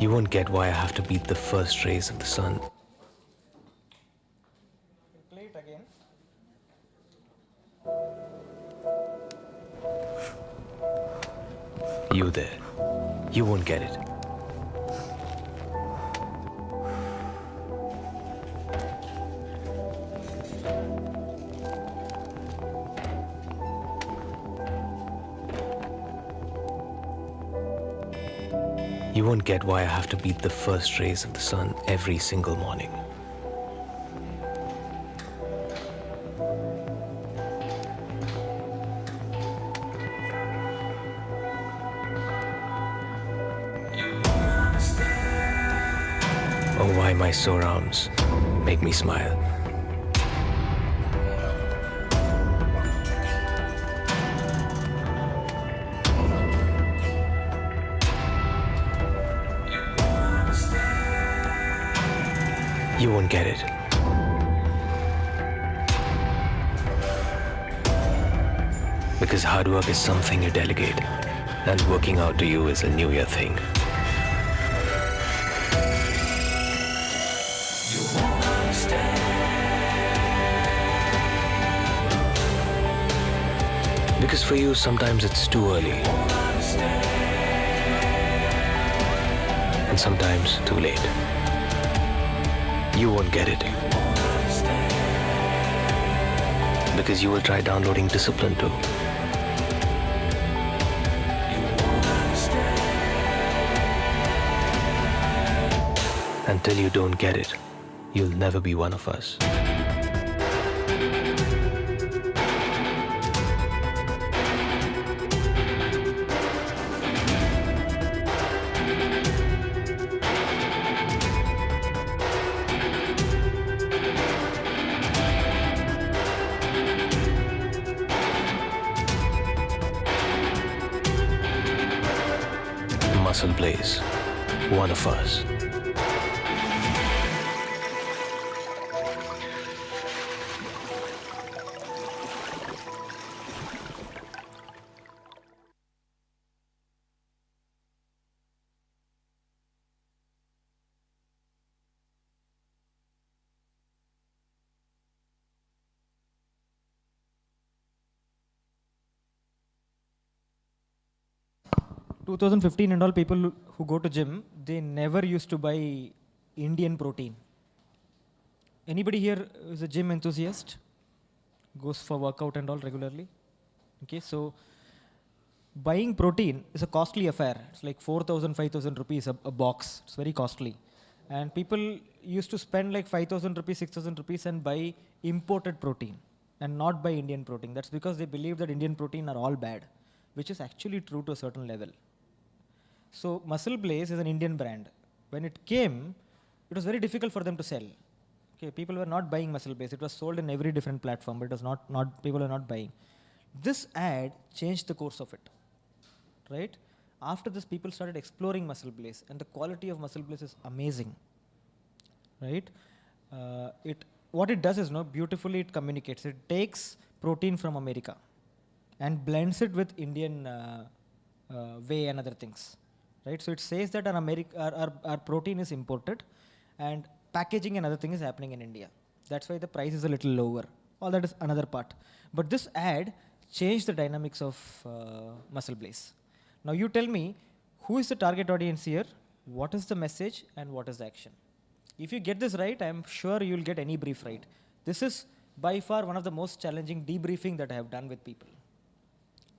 You won't get why I have to beat the first rays of the sun. Play it again. You there. You won't get it. You won't get why I have to beat the first rays of the sun every single morning. Oh, why my sore arms make me smile. You won't get it. Because hard work is something you delegate, and working out to you is a New Year thing. Because for you, sometimes it's too early. And and sometimes too late. You won't get it. Because you will try downloading Discipline too. Until you don't get it, you'll never be one of us. Muscle Blaze, one of us. In 2015 and all, people who go to gym, they never used to buy Indian protein. Anybody here is a gym enthusiast? Goes for workout and all regularly? Okay, so buying protein is a costly affair. It's like 4,000, 5,000 rupees a box. It's very costly. And people used to spend like 5,000 rupees, 6,000 rupees and buy imported protein and not buy Indian protein. That's because they believe that Indian protein are all bad, which is actually true to a certain level. So Muscle Blaze is an Indian brand. When it came, it was very difficult for them to sell. Okay, people were not buying Muscle Blaze. It was sold in every different platform, but it was not people were not buying. This ad changed the course of it, right? After this, people started exploring Muscle Blaze, and the quality of Muscle Blaze is amazing, right? What it does is, beautifully it communicates. It takes protein from America and blends it with Indian whey and other things, right? So it says that our protein is imported and packaging and other thing is happening in India. That's why the price is a little lower. All that is another part. But this ad changed the dynamics of Muscle Blaze. Now you tell me, who is the target audience here? What is the message and what is the action? If you get this right, I'm sure you'll get any brief right. This is by far one of the most challenging debriefing that I have done with people.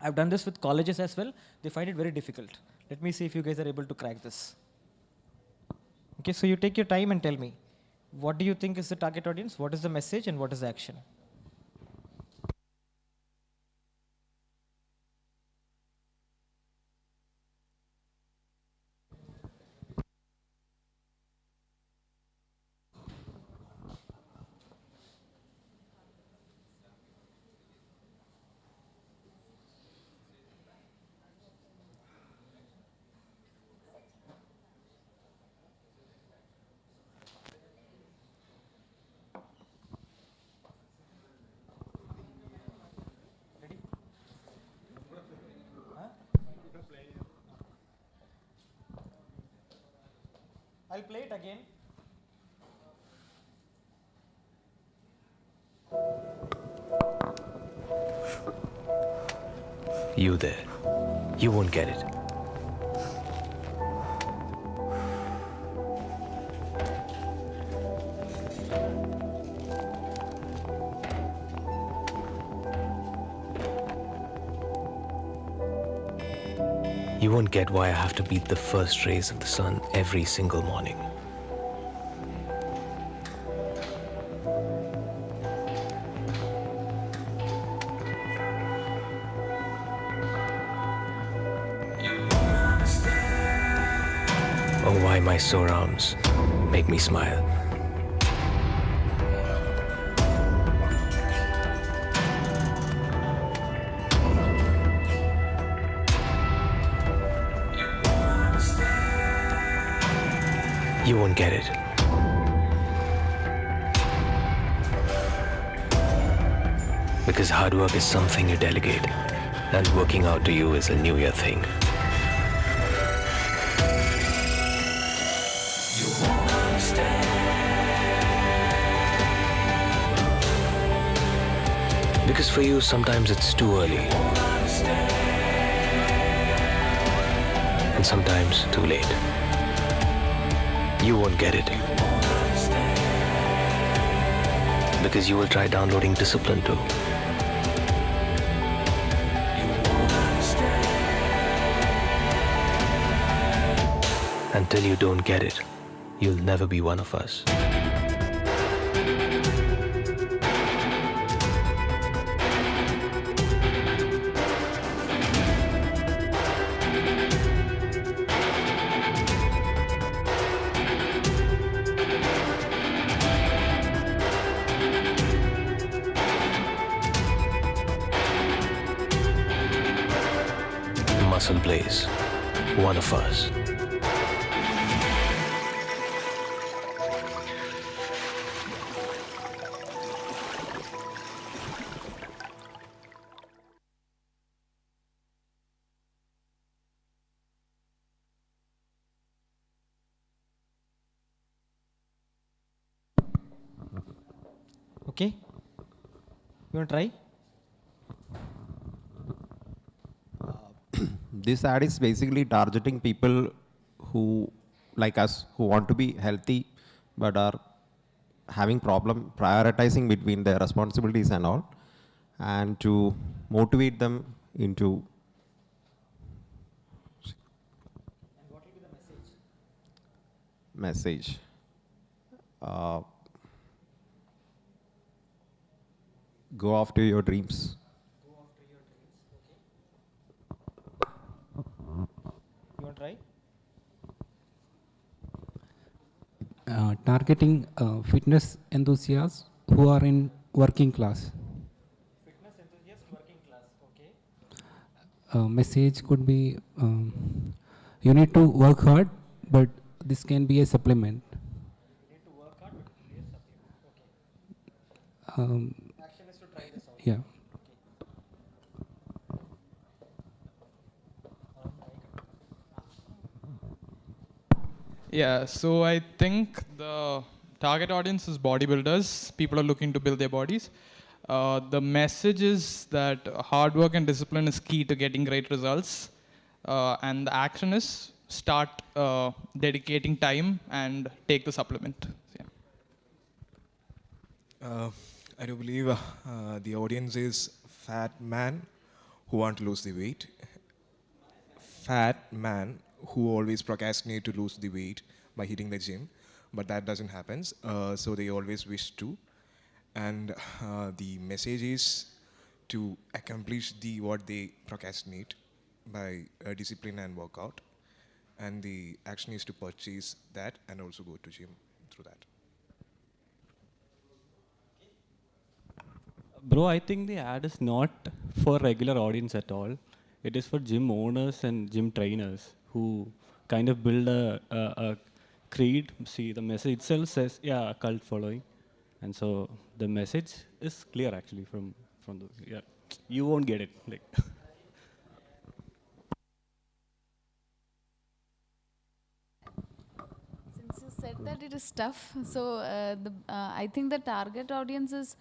I've done this with colleges as well. They find it very difficult. Let me see if you guys are able to crack this. Okay, so you take your time and tell me, what do you think is the target audience? What is the message and what is the action? I'll play it again. You there. You won't get it. You won't get why I have to beat the first rays of the sun every single morning. Oh, why my sore arms make me smile. You won't get it. Because hard work is something you delegate, and working out to you is a new year thing. You won't understand. Because for you, sometimes it's too early. And sometimes too late. you won't get it. Because you will try downloading discipline too. Until you don't get it, you'll never be one of us. Muscle Blaze, one of us. Okay, you want to try? This ad is basically targeting people who, like us, who want to be healthy but are having problem prioritizing between their responsibilities and all, and to motivate them into. And what will be the Message. Go after your dreams. You want to try? Targeting fitness enthusiasts who are in working class. Fitness enthusiast, working class. Okay. Message could be you need to work hard, but this can be a supplement. You need to work hard, but it will be a supplement. Okay. Action is to try this out. Yeah. Yeah, so I think the target audience is bodybuilders. People are looking to build their bodies. The message is that hard work and discipline is key to getting great results. And the action is start dedicating time and take the supplement. Yeah. I do believe the audience is fat man who want to lose the weight. Fat man who always procrastinate to lose the weight by hitting the gym, but that doesn't happen. So they always wish to. And the message is to accomplish what they procrastinate by discipline and workout. And the action is to purchase that and also go to gym through that. Bro, I think the ad is not for regular audience at all. It is for gym owners and gym trainers who kind of build a creed. See, the message itself says, yeah, cult following. And so the message is clear actually from the, yeah, you won't get it. Like. Since you said that it is tough, so I think the target audience is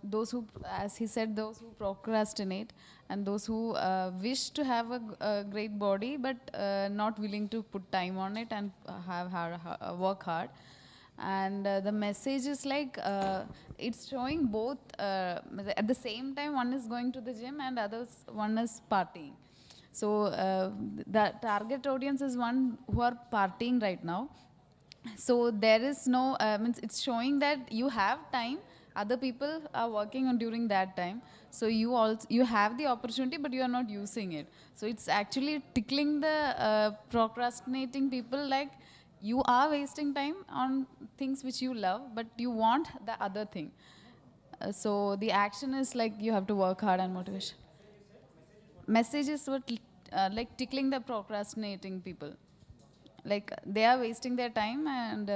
those who, as he said, those who procrastinate and those who wish to have a great body but not willing to put time on it and work hard. And the message is like it's showing both at the same time. One is going to the gym and one is partying. So the target audience is one who are partying right now. So there is no, means it's showing that you have time, other people are working on during that time. So you have the opportunity, but you are not using it. So it's actually tickling the procrastinating people, like you are wasting time on things which you love, but you want the other thing. So the action is like you have to work hard and motivation. Message is what like tickling the procrastinating people. Like they are wasting their time and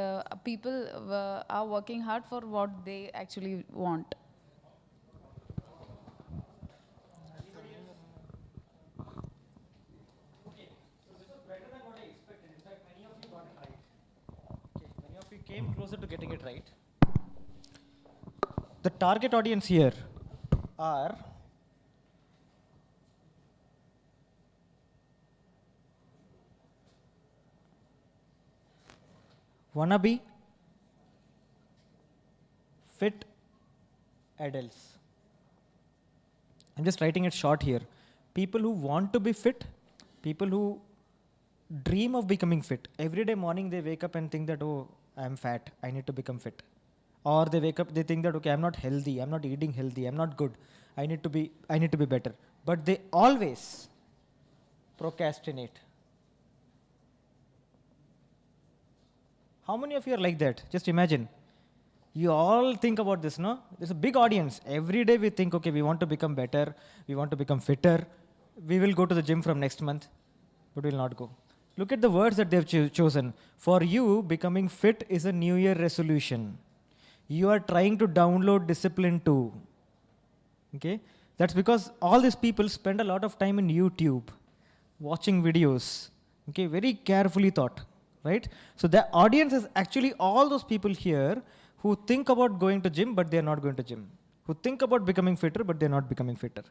people are working hard for what they actually want. Many of you came closer to getting it right. The target audience here are wannabe fit adults. I'm just writing it short here. People who want to be fit, people who dream of becoming fit. Every day morning they wake up and think that, oh, I'm fat, I need to become fit. Or they wake up, they think that, okay, I'm not healthy, I'm not eating healthy, I'm not good, I need to be better. But they always procrastinate. How many of you are like that? Just imagine. You all think about this, no? There's a big audience. Every day we think, okay, we want to become better, we want to become fitter, we will go to the gym from next month, but we will not go. Look at the words that they've chosen. For you, becoming fit is a New Year resolution. You are trying to download discipline too. Okay? That's because all these people spend a lot of time in YouTube, watching videos. Okay? Very carefully thought. Right? So the audience is actually all those people here who think about going to gym, but they're not going to gym. Who think about becoming fitter, but they're not becoming fitter.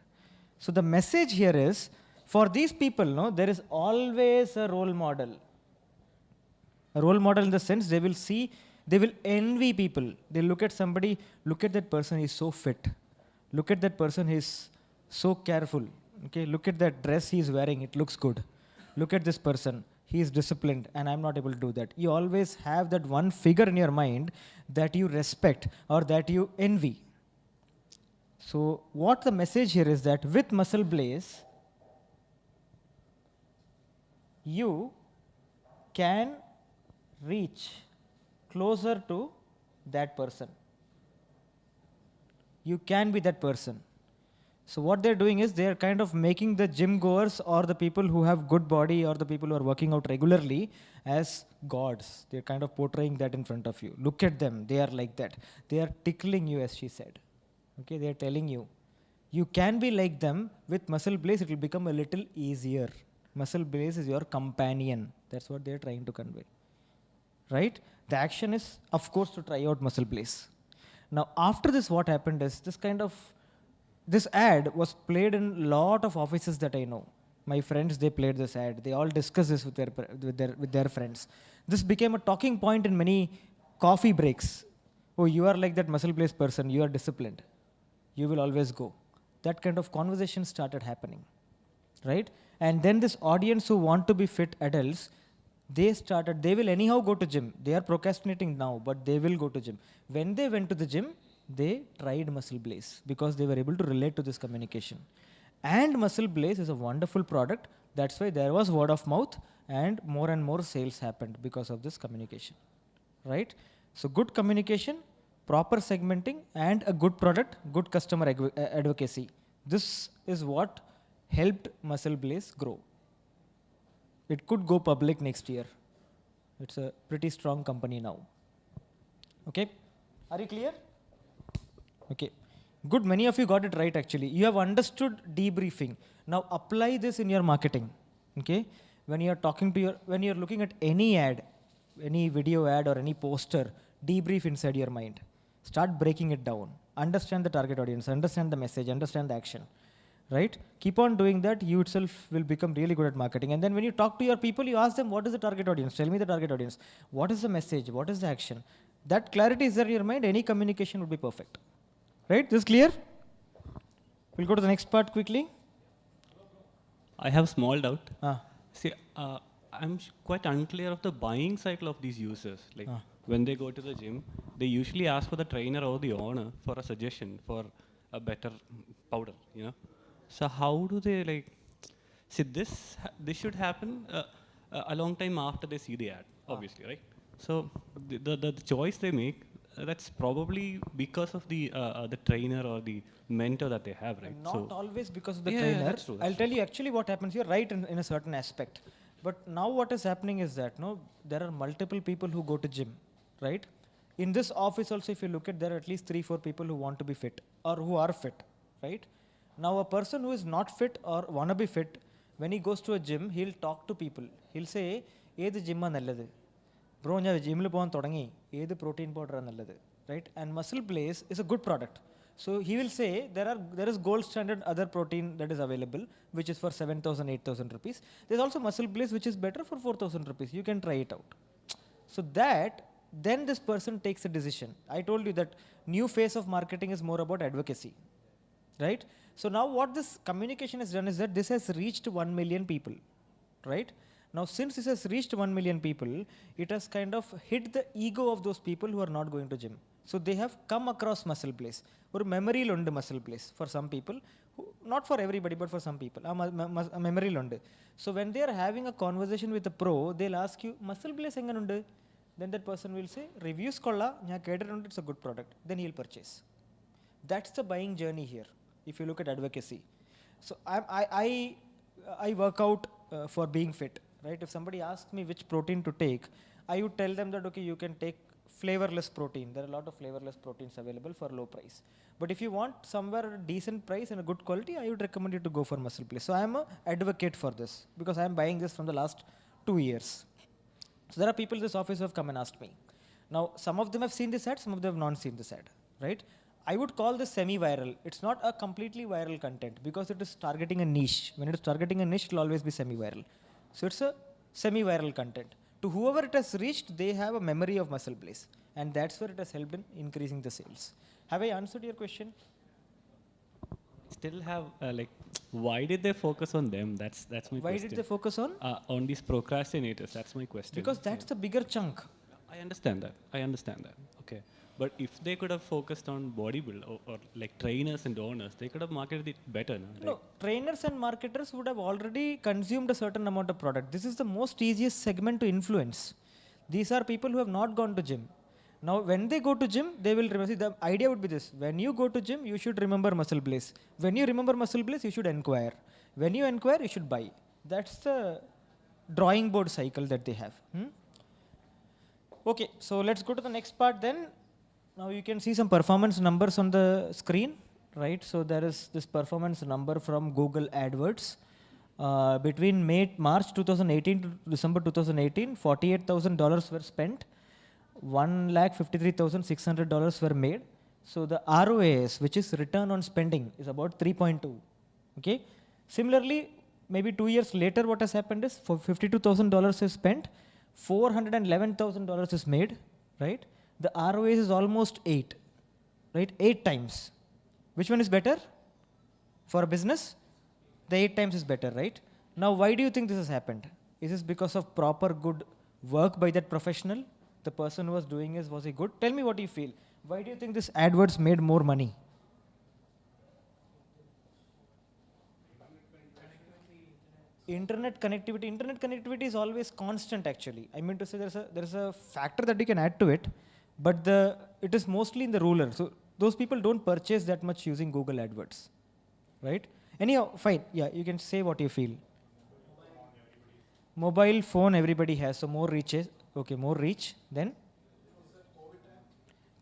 So the message here is, for these people, no, there is always a role model. A role model in the sense they will envy people. They look at somebody, look at that person, he's so fit. Look at that person, he's so careful. Okay, look at that dress he's wearing, it looks good. Look at this person, he is disciplined, and I'm not able to do that. You always have that one figure in your mind that you respect or that you envy. So what the message here is that with Muscle Blaze, you can reach closer to that person. You can be that person. So what they're doing is they're kind of making the gym goers or the people who have good body or the people who are working out regularly as gods. They're kind of portraying that in front of you. Look at them, they are like that. They are tickling you, as she said. Okay, they're telling you. You can be like them. With Muscle Blaze, it will become a little easier. Muscle Blaze is your companion. That's what they're trying to convey. Right? The action is, of course, to try out Muscle Blaze. Now, after this, what happened is this ad was played in a lot of offices that I know. My friends, they played this ad. They all discuss this with their friends. This became a talking point in many coffee breaks. Oh, you are like that Muscle Blaze person. You are disciplined. You will always go. That kind of conversation started happening. Right? And then this audience who want to be fit adults, they will anyhow go to gym. They are procrastinating now, but they will go to gym. When they went to the gym, they tried Muscle Blaze because they were able to relate to this communication. And Muscle Blaze is a wonderful product. That's why there was word of mouth and more sales happened because of this communication. Right? So good communication, proper segmenting, and a good product, good customer advocacy. This is what helped Muscle Blaze grow. It could go public next year. It's a pretty strong company now. Okay? Are you clear? Okay. Good, many of you got it right actually. You have understood debriefing. Now apply this in your marketing. Okay? When you are when you are looking at any ad, any video ad or any poster, debrief inside your mind. Start breaking it down. Understand the target audience, understand the message, understand the action. Right? Keep on doing that, you itself will become really good at marketing. And then when you talk to your people, you ask them, what is the target audience? Tell me the target audience. What is the message? What is the action? That clarity is there in your mind, any communication would be perfect. Right? This clear? We'll go to the next part quickly. I have a small doubt. See, I'm quite unclear of the buying cycle of these users. Like when they go to the gym, they usually ask for the trainer or the owner for a suggestion for a better powder, you know. So how do they see this should happen a long time after they see the ad, obviously, right? So the choice they make, that's probably because of the trainer or the mentor that they have, right? Not always because of the trainer. Yeah, that's true, I'll tell you actually what happens. You're right in a certain aspect. But now what is happening is that there are multiple people who go to gym, right? In this office also, if you look at, there are at least 3-4 people who want to be fit or who are fit, right? Now a person who is not fit or want to be fit, when he goes to a gym, he'll talk to people. He'll say, "Edu gym nalladhu? Bro, I gym lu povan thodangi. Edu protein powder nalladhu?" Right? And Muscle Blaze is a good product. So he will say there is gold standard other protein that is available, which is for 7,000, 8,000 rupees. There's also Muscle Blaze which is better for 4,000 rupees. You can try it out. So that then this person takes a decision. I told you that new phase of marketing is more about advocacy, right? So now what this communication has done is that this has reached 1 million people, right? Now since this has reached 1 million people, it has kind of hit the ego of those people who are not going to gym. So they have come across muscle place. Or memory lundu muscle place for some people, not for everybody, but for some people. A memory lundu. So when they are having a conversation with a pro, they'll ask you, muscle place enganundu? Then that person will say, reviews kolla, it's a good product. Then he'll purchase. That's the buying journey here, if you look at advocacy. So I work out for being fit, right? If somebody asks me which protein to take, I would tell them that, okay, you can take flavorless protein. There are a lot of flavorless proteins available for low price. But if you want somewhere a decent price and a good quality, I would recommend you to go for muscle place. So I am an advocate for this because I am buying this from the last 2 years. So there are people in this office who have come and asked me. Now, some of them have seen this ad, some of them have not seen this ad, right? I would call this semi-viral. It's not a completely viral content because it is targeting a niche. When it is targeting a niche, it will always be semi-viral. So it's a semi-viral content. To whoever it has reached, they have a memory of muscle place. And that's where it has helped in increasing the sales. Have I answered your question? Still have, why did they focus on them? That's my question. Why did they focus on? On these procrastinators, that's my question. Because that's the bigger chunk. I understand that. Okay. But if they could have focused on bodybuilding or like trainers and owners, they could have marketed it better. No, trainers and marketers would have already consumed a certain amount of product. This is the most easiest segment to influence. These are people who have not gone to gym. Now, when they go to gym, they will remember. See, the idea would be this. When you go to gym, you should remember muscle place. When you remember muscle place, you should inquire. When you inquire, you should buy. That's the drawing board cycle that they have. Okay, so let's go to the next part then. Now you can see some performance numbers on the screen, right? So there is this performance number from Google AdWords. Between March 2018 to December 2018, $48,000 were spent. $1,53,600 were made. So the ROAS, which is return on spending, is about 3.2. Okay. Similarly, maybe 2 years later, what has happened is for $52,000 is spent, $411,000 is made, right? The ROAS is almost 8, right? 8 times. Which one is better for a business? The 8 times is better, right? Now, why do you think this has happened? Is this because of proper good work by that professional? The person who was doing this, was he good? Tell me what you feel. Why do you think this AdWords made more money? Internet connectivity. Internet connectivity is always constant actually. I mean to say there's a factor that you can add to it, but it is mostly in the rural. So those people don't purchase that much using Google AdWords, right? Anyhow, fine. Yeah, you can say what you feel. Mobile phone everybody has, so more reaches. Okay, more reach. Then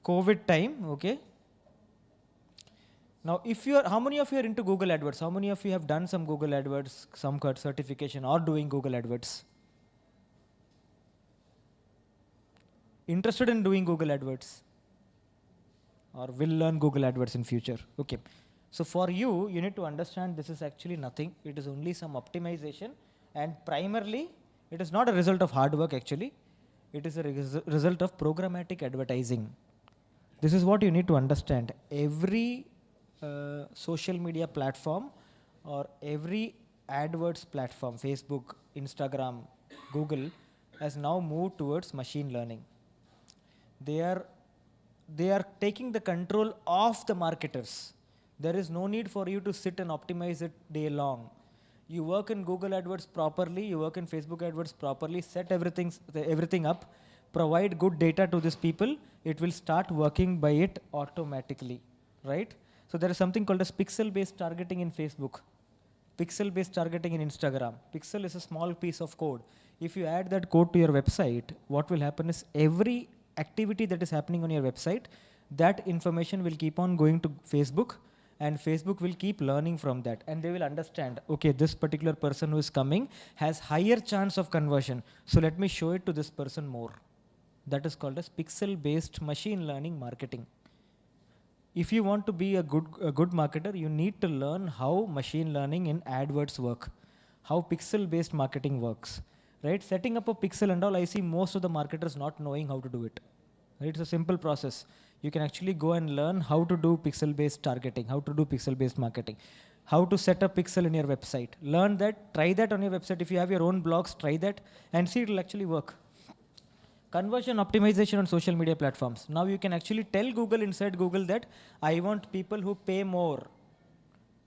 COVID time. Okay. Now, how many of you are into Google AdWords? How many of you have done some Google AdWords, some certification, or doing Google AdWords? Interested in doing Google AdWords? Or will learn Google AdWords in future? Okay. So for you, you need to understand this is actually nothing. It is only some optimization. And primarily, it is not a result of hard work actually. It is a result of programmatic advertising. This is what you need to understand. Every social media platform or every AdWords platform, Facebook, Instagram, Google, has now moved towards machine learning. They are taking the control of the marketers. There is no need for you to sit and optimize it day long. You work in Google AdWords properly, you work in Facebook AdWords properly, set everything up, provide good data to these people, it will start working by it automatically, right? So there is something called as pixel-based targeting in Facebook, pixel-based targeting in Instagram. Pixel is a small piece of code. If you add that code to your website, what will happen is every activity that is happening on your website, that information will keep on going to Facebook, and Facebook will keep learning from that, and they will understand, okay, this particular person who is coming has higher chance of conversion, so let me show it to this person more. That is called as pixel-based machine learning marketing. If you want to be a good marketer, you need to learn how machine learning in AdWords work, how pixel-based marketing works, right? Setting up a pixel and all, I see most of the marketers not knowing how to do it. Right? It's a simple process. You can actually go and learn how to do pixel-based targeting, how to do pixel-based marketing, how to set a pixel in your website. Learn that, try that on your website. If you have your own blogs, try that and see it will actually work. Conversion optimization on social media platforms. Now you can actually tell Google inside Google that I want people who pay more.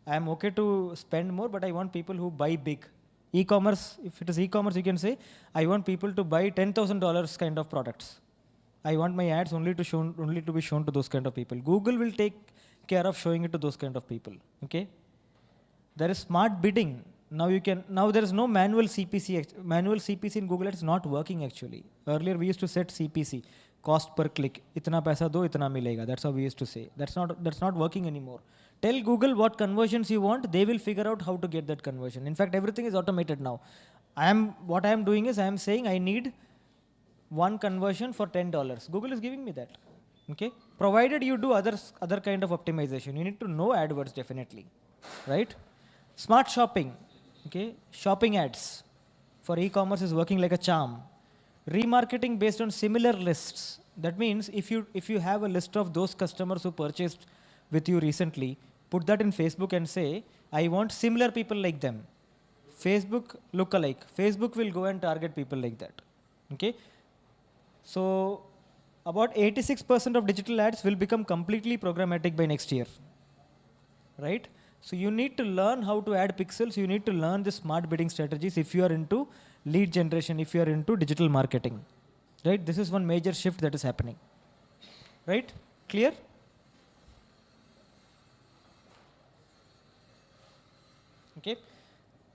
I am okay to spend more, but I want people who buy big. E-commerce, if it is e-commerce, you can say, I want people to buy $10,000 kind of products. I want my ads only to be shown to those kind of people. Google will take care of showing it to those kind of people. Okay. There is smart bidding. Now there is no manual CPC. Manual CPC in Google Ads is not working actually. Earlier we used to set CPC, cost per click. Itna paisa do, itna milega. That's how we used to say. That's not working anymore. Tell Google what conversions you want. They will figure out how to get that conversion. In fact, everything is automated now. What I am doing is I am saying I need one conversion for $10. Google is giving me that. Okay. Provided you do other kind of optimization. You need to know AdWords definitely. Right? Smart shopping. Okay. Shopping ads for e-commerce is working like a charm. Remarketing based on similar lists. That means if you have a list of those customers who purchased with you recently, put that in Facebook and say, I want similar people like them. Facebook lookalike. Facebook will go and target people like that. Okay. So about 86% of digital ads will become completely programmatic by next year. Right? So you need to learn how to add pixels. You need to learn the smart bidding strategies if you are into lead generation, if you are into digital marketing. Right? This is one major shift that is happening. Right? Clear? Okay.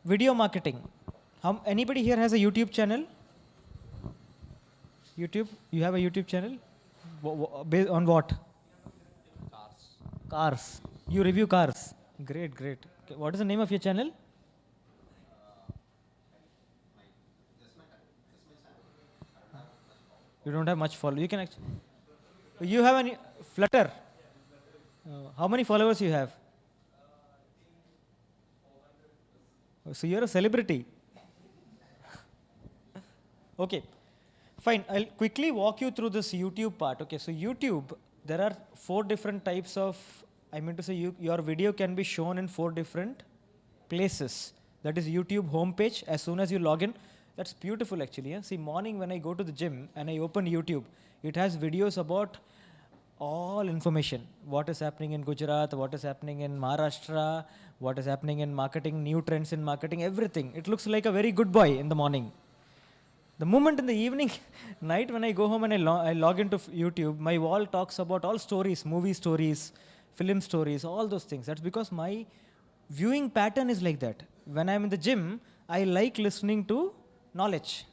Video marketing. Anybody here has a YouTube channel? YouTube? You have a YouTube channel? Based on what? Cars. You review cars. Great, great. Okay. What is the name of your channel? You don't have much follow. You can actually. You have a Flutter. How many followers you have? So you're a celebrity. Okay. Fine. I'll quickly walk you through this YouTube part. Okay. So YouTube, there are 4 different types of. I mean to say your video can be shown in 4 different places. That is YouTube homepage. As soon as you log in, that's beautiful actually. Yeah? See, morning when I go to the gym and I open YouTube, it has videos about all information. What is happening in Gujarat, what is happening in Maharashtra, what is happening in marketing, new trends in marketing, everything. It looks like a very good boy in the morning. The moment in the evening, night when I go home and I log into YouTube, my wall talks about all stories, movie stories, film stories, all those things. That's because my viewing pattern is like that. When I'm in the gym, I like listening to knowledge,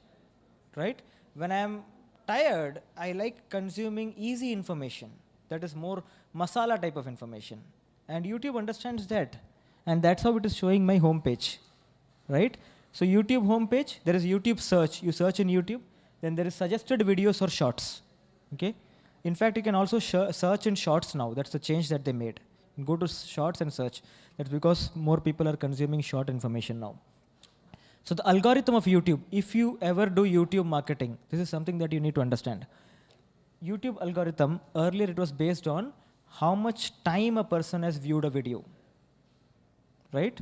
right? When I'm tired, I like consuming easy information. That is more masala type of information. And YouTube understands that. And that's how it is showing my homepage, right? So YouTube homepage, there is YouTube search. You search in YouTube. Then there is suggested videos or shorts, okay? In fact, you can also search in shorts now. That's the change that they made. Go to shorts and search. That's because more people are consuming short information now. So the algorithm of YouTube, if you ever do YouTube marketing, this is something that you need to understand. YouTube algorithm, earlier it was based on how much time a person has viewed a video, right?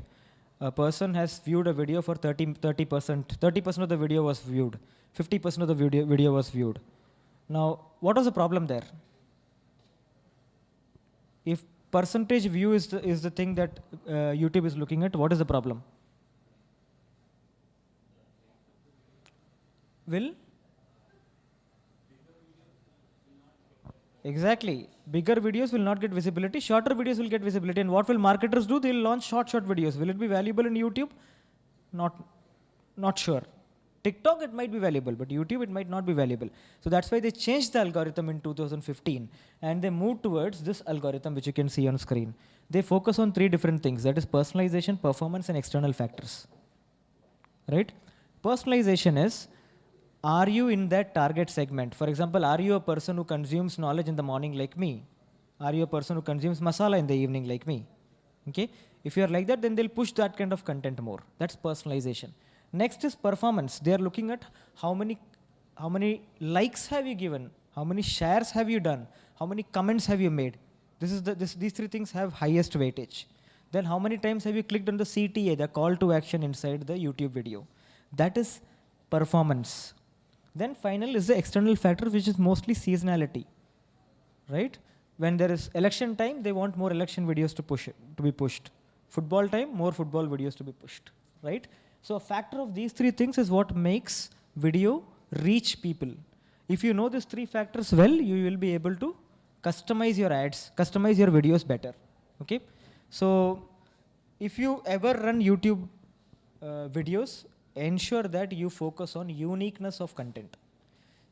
A person has viewed a video for 30%. 30% of the video was viewed. 50% of the video was viewed. Now, what was the problem there? If percentage view is the thing that YouTube is looking at, what is the problem? Will? Exactly. Bigger videos will not get visibility. Shorter videos will get visibility. And what will marketers do? They will launch short videos. Will it be valuable in YouTube? Not sure. TikTok, it might be valuable, but YouTube, it might not be valuable. So that's why they changed the algorithm in 2015. And they moved towards this algorithm, which you can see on screen. They focus on 3 different things. That is personalization, performance, and external factors. Right? Personalization is, are you in that target segment? For example, are you a person who consumes knowledge in the morning like me? Are you a person who consumes masala in the evening like me? Okay? If you're like that, then they'll push that kind of content more. That's personalization. Next is performance. They are looking at how many likes have you given? How many shares have you done? How many comments have you made? These three things have highest weightage. Then how many times have you clicked on the CTA, the call to action inside the YouTube video? That is performance. Then final is the external factor, which is mostly seasonality, right? When there is election time, they want more election videos to be pushed. Football time, more football videos to be pushed, right? So a factor of these three things is what makes video reach people. If you know these three factors well, you will be able to customize your ads, customize your videos better, okay? So if you ever run YouTube videos, ensure that you focus on uniqueness of content.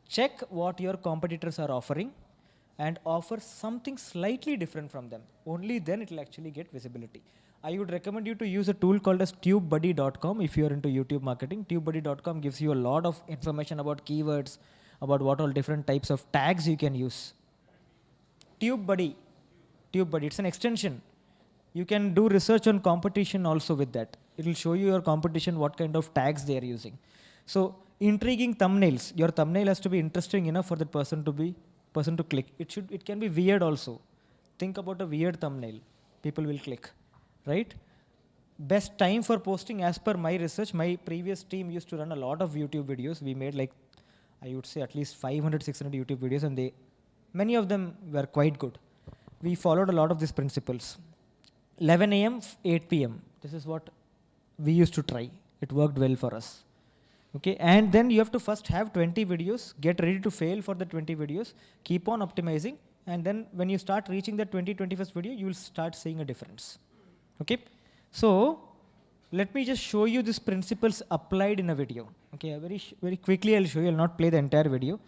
Check what your competitors are offering and offer something slightly different from them. Only then it will actually get visibility. I would recommend you to use a tool called as tubebuddy.com if you are into YouTube marketing. Tubebuddy.com gives you a lot of information about keywords, about what all different types of tags you can use. TubeBuddy, it's an extension. You can do research on competition also with that. It will show you your competition, what kind of tags they are using. So intriguing thumbnails. Your thumbnail has to be interesting enough for the person to click. It can be weird also. Think about a weird thumbnail. People will click, right? Best time for posting, as per my research, my previous team used to run a lot of YouTube videos. We made like, I would say at least 500, 600 YouTube videos, and many of them were quite good. We followed a lot of these principles. 11 a.m., 8 p.m. This is what we used to try. It worked well for us. Okay, and then you have to first have 20 videos, get ready to fail for the 20 videos, keep on optimizing, and then when you start reaching the 21st video, you will start seeing a difference. Okay, so let me just show you these principles applied in a video. Okay, very quickly I'll show you. I'll not play the entire video.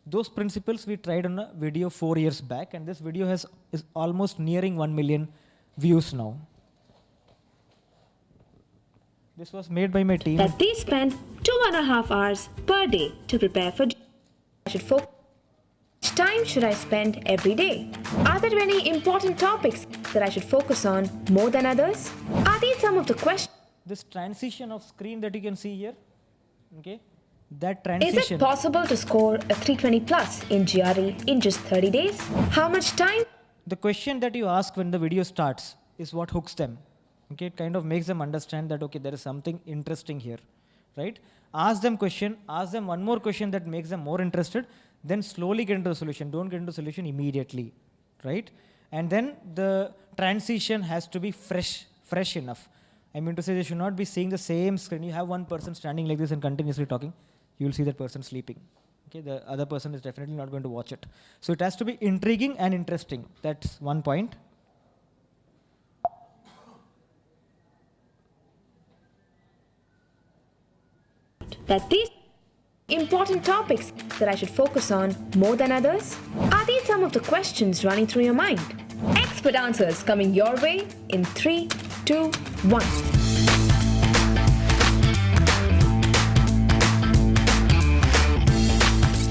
Those principles we tried on a video 4 years back, and this video is almost nearing 1 million views now. This was made by my team. That they spend 2.5 hours per day to prepare for. I should focus. How much time should I spend every day? Are there any important topics that I should focus on more than others? Are these some of the questions? This transition of screen that you can see here, okay, that transition. Is it possible to score a 320 plus in GRE in just 30 days? How much time? The question that you ask when the video starts is what hooks them. Okay, it kind of makes them understand that, okay, there is something interesting here, right? Ask them question, ask them one more question that makes them more interested, then slowly get into the solution. Don't get into the solution immediately, right? And then the transition has to be fresh enough. I mean to say, they should not be seeing the same screen. You have one person standing like this and continuously talking, you will see that person sleeping. Okay, the other person is definitely not going to watch it. So it has to be intriguing and interesting. That's one point. That these important topics that I should focus on more than others? Are these some of the questions running through your mind? Expert answers coming your way in 3, 2, 1.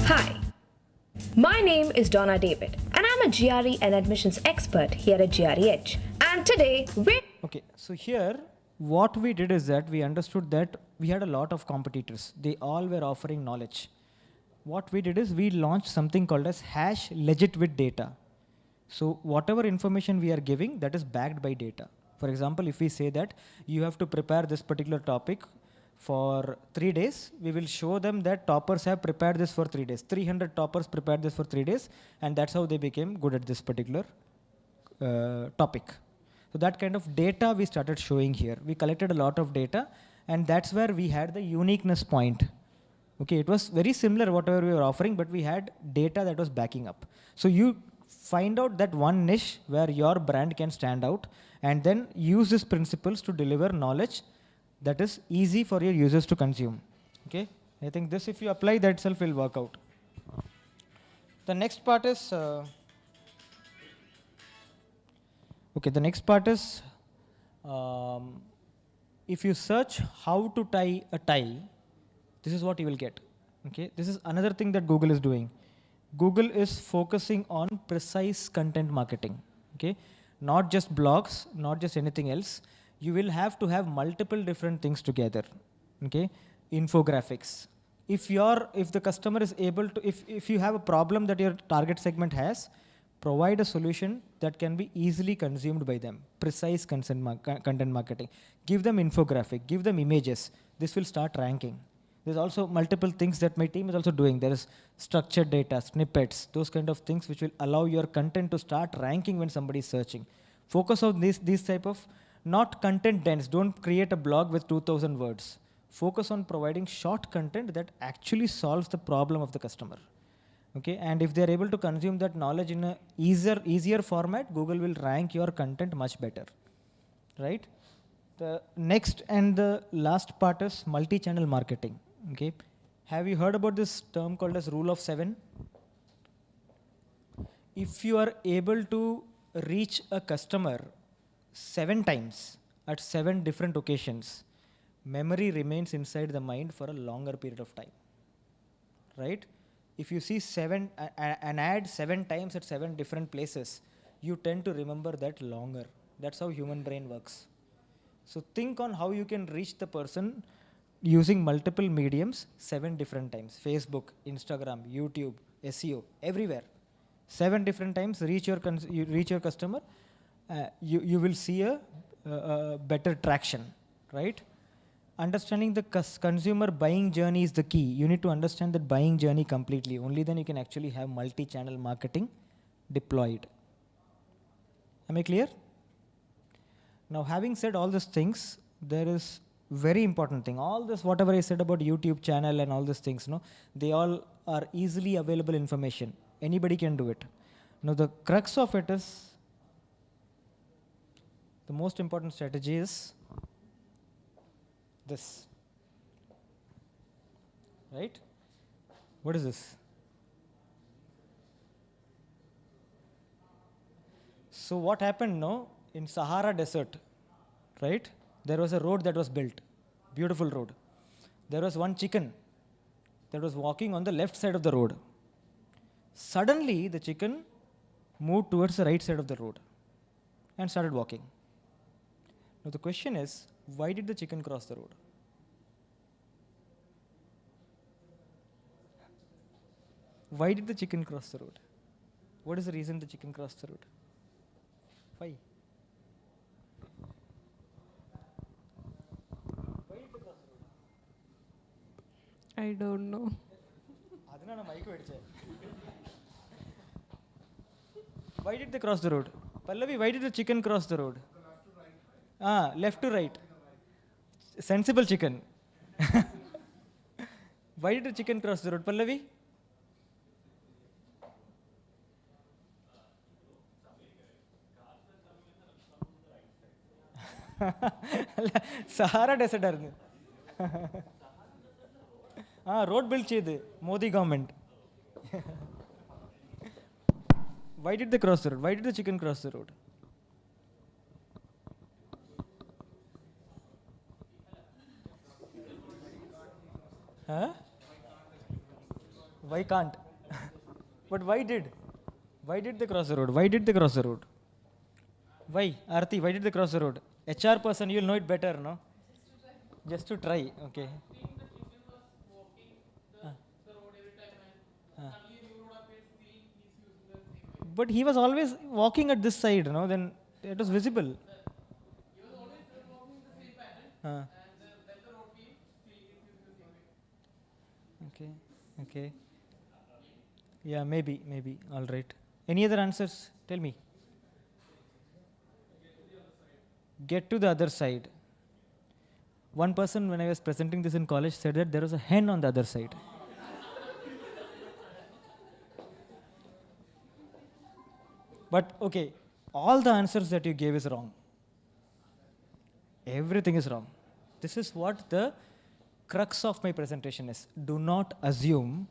Hi, my name is Donna David, and I'm a GRE and admissions expert here at GRE Edge. And today we're... Okay, so here what we did is that we understood that we had a lot of competitors. They all were offering knowledge. What we did is we launched something called as #legit with data. So whatever information we are giving, that is backed by data. For example, if we say that you have to prepare this particular topic for 3 days, we will show them that toppers have prepared this for 3 days. 300 toppers prepared this for 3 days, and that's how they became good at this particular topic. So that kind of data we started showing here. We collected a lot of data, and that's where we had the uniqueness point. Okay, it was very similar whatever we were offering, but we had data that was backing up. So you find out that one niche where your brand can stand out, and then use these principles to deliver knowledge that is easy for your users to consume. Okay, I think this, if you apply, that itself will work out. The next part is, the next part is, if you search how to tie a tie, this is what you will get. Okay, this is another thing that Google is doing. Google is focusing on precise content marketing. Okay, not just blogs, not just anything else. You will have to have multiple different things together. Okay, infographics, If the customer is able to, if you have a problem that your target segment has, provide a solution that can be easily consumed by them. Precise content marketing. Give them infographic, give them images. This will start ranking. There's also multiple things that my team is also doing. There is structured data, snippets, those kind of things which will allow your content to start ranking when somebody is searching. Focus on these type of, not content dense. Don't create a blog with 2,000 words. Focus on providing short content that actually solves the problem of the customer. Okay, and if they're able to consume that knowledge in a easier format, Google will rank your content much better, right? The next and the last part is multi-channel marketing. Okay, have you heard about this term called as rule of 7? If you are able to reach a customer 7 times at 7 different occasions, memory remains inside the mind for a longer period of time, right? If you see an ad 7 times at 7 different places, you tend to remember that longer. That's how human brain works. So think on how you can reach the person using multiple mediums 7 different times. Facebook, Instagram, YouTube, SEO, everywhere. 7 different times reach your customer. You will see a better traction, right? Understanding the consumer buying journey is the key. You need to understand that buying journey completely. Only then you can actually have multi-channel marketing deployed. Am I clear? Now, having said all these things, there is very important thing. All this, whatever I said about YouTube channel and all these things, they all are easily available information. Anybody can do it. Now, the crux of it is, the most important strategy is this, right? What is this? So what happened now in Sahara Desert, right? There was a road that was built, beautiful road. There was one chicken that was walking on the left side of the road. Suddenly, the chicken moved towards the right side of the road and started walking. Now the question is, why did the chicken cross the road? Why did the chicken cross the road? What is the reason the chicken crossed the road? Why? I don't know. Why did they cross the road? Pallavi, why did the chicken cross the road? Left to right. Sensible chicken. Why did the chicken cross the road? Pallavi? Sahara Desert. Road built cheyide, Modi government. Why did they cross the road? Why did the chicken cross the road? Why can't? But why did? Why did they cross the road? Why did they cross the road? Why? Aarti, why did they cross the road? HR person, you'll know it better, no? Just to try, okay. But he was always walking at this side, no? Then it was visible. Okay. Yeah, maybe. All right. Any other answers? Tell me. Get to the other side. One person, when I was presenting this in college, said that there was a hen on the other side. But okay, all the answers that you gave is wrong. Everything is wrong. This is what the crux of my presentation is. Do not assume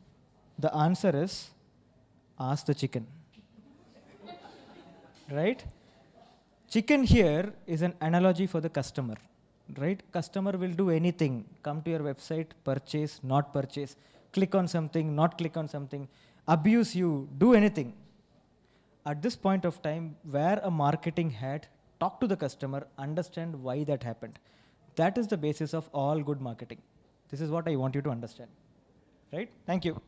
the answer is ask the chicken. Right? Chicken here is an analogy for the customer. Right? Customer will do anything. Come to your website, purchase, not purchase, click on something, not click on something, abuse you, do anything. At this point of time, wear a marketing hat, talk to the customer, understand why that happened. That is the basis of all good marketing. This is what I want you to understand. right? Thank you.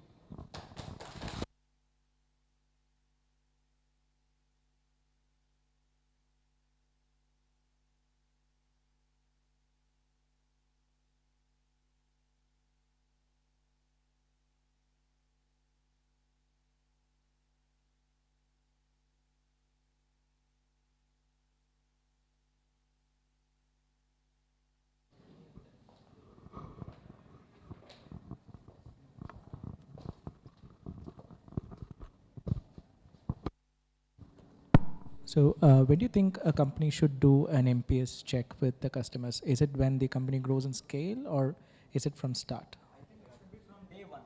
So when do you think a company should do an NPS check with the customers? Is it when the company grows in scale, or is it from start? I think it should be from day one.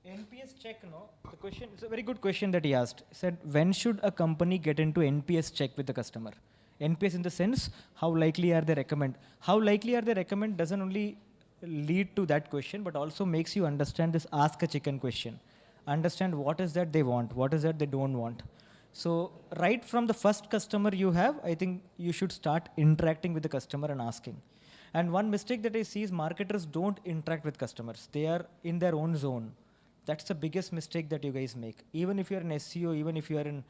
NPS check, no? The question, it's a very good question that he asked. He said, when should a company get into NPS check with the customer? NPS in the sense, how likely are they recommend? How likely are they recommend doesn't only lead to that question, but also makes you understand this ask a chicken question. Understand what is that they want, what is that they don't want. So right from the first customer you have, I think you should start interacting with the customer and asking. And one mistake that I see is marketers don't interact with customers. They are in their own zone. That's the biggest mistake that you guys make. Even if you're in SEO, even if you are in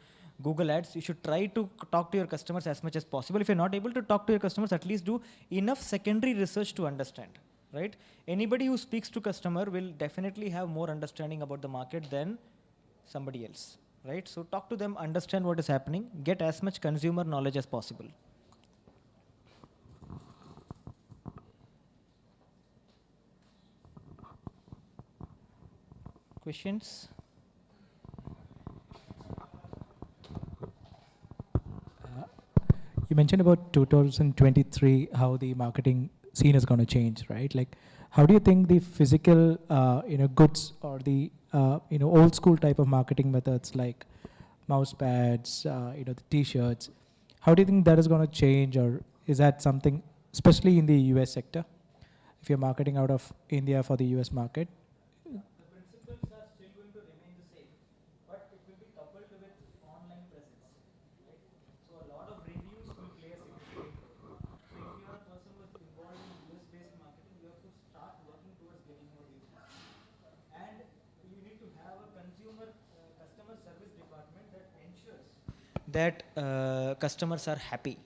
Google Ads, you should try to talk to your customers as much as possible. If you're not able to talk to your customers, at least do enough secondary research to understand, right? Anybody who speaks to customer will definitely have more understanding about the market than somebody else, right? So talk to them, understand what is happening, get as much consumer knowledge as possible. Questions? You mentioned about 2023, how the marketing scene is going to change, right? Like, how do you think the physical, goods or the, old school type of marketing methods like mouse pads, the T-shirts, how do you think that is going to change, or is that something, especially in the US sector, if you're marketing out of India for the US market? The principles are still going to remain the same, but it will be coupled with online presence, right? So a lot of reviews will play a significant role. So if you are a person who is involved in US-based marketing, you have to start working towards getting more reviews. And you need to have a customer service department that ensures that customers are happy.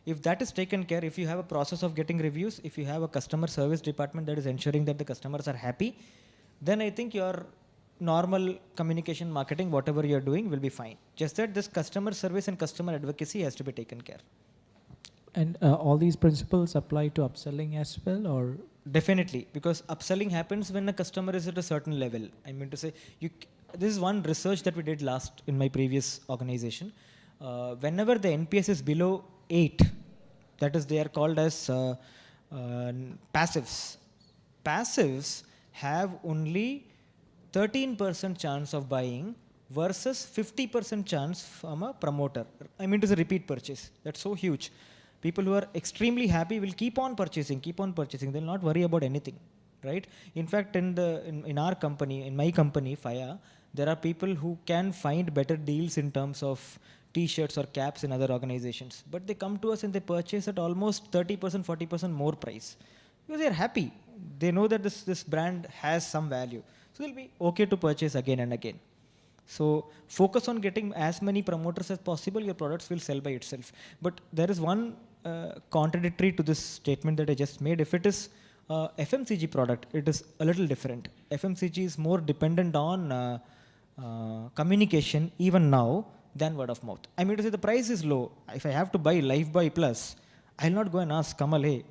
If that is taken care, if you have a process of getting reviews, if you have a customer service department that is ensuring that the customers are happy, then I think your normal communication marketing, whatever you're doing, will be fine. Just that this customer service and customer advocacy has to be taken care. And all these principles apply to upselling as well, or? Definitely, because upselling happens when a customer is at a certain level. I mean to say, this is one research that we did last in my previous organization. Whenever the NPS is below 8, that is, they are called as passives. Passives have only 13% chance of buying versus 50% chance from a promoter. I mean, it is a repeat purchase. That's so huge. People who are extremely happy will keep on purchasing. They'll not worry about anything, right? In fact, in our company, in my company, FIA, there are people who can find better deals in terms of T-shirts or caps in other organizations. But they come to us and they purchase at almost 30%, 40% more price. Because they're happy. They know that this brand has some value. So they'll be okay to purchase again and again. So focus on getting as many promoters as possible, your products will sell by itself. But there is one contradictory to this statement that I just made. If it is FMCG product, it is a little different. FMCG is more dependent on communication even now than word of mouth. I mean to say the price is low. If I have to buy Lifebuoy Plus, I'll not go and ask Kamal, hey,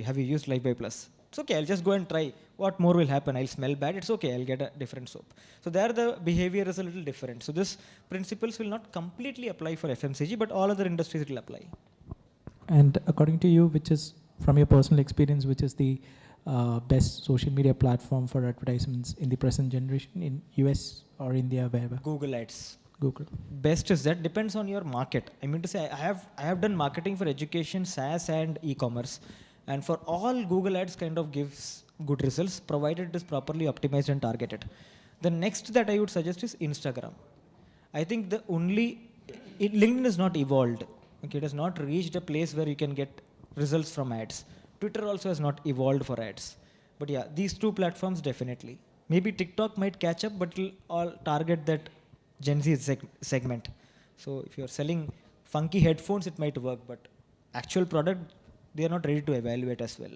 have you used Lifebuoy Plus? It's okay, I'll just go and try. What more will happen? I'll smell bad. It's okay, I'll get a different soap. So there the behavior is a little different. So this principles will not completely apply for FMCG, but all other industries it will apply. And according to you, which is, from your personal experience, which is the best social media platform for advertisements in the present generation in US or India, wherever? Google Ads. Google. Best is that depends on your market. I mean to say, I have done marketing for education, SaaS and e-commerce. And for all, Google Ads kind of gives good results, provided it is properly optimized and targeted. The next that I would suggest is Instagram. I think LinkedIn is not evolved. Okay, it has not reached a place where you can get results from ads. Twitter also has not evolved for ads. But yeah, these two platforms definitely. Maybe TikTok might catch up, but it'll all target that Gen Z segment. So if you're selling funky headphones, it might work, but actual product, they are not ready to evaluate as well.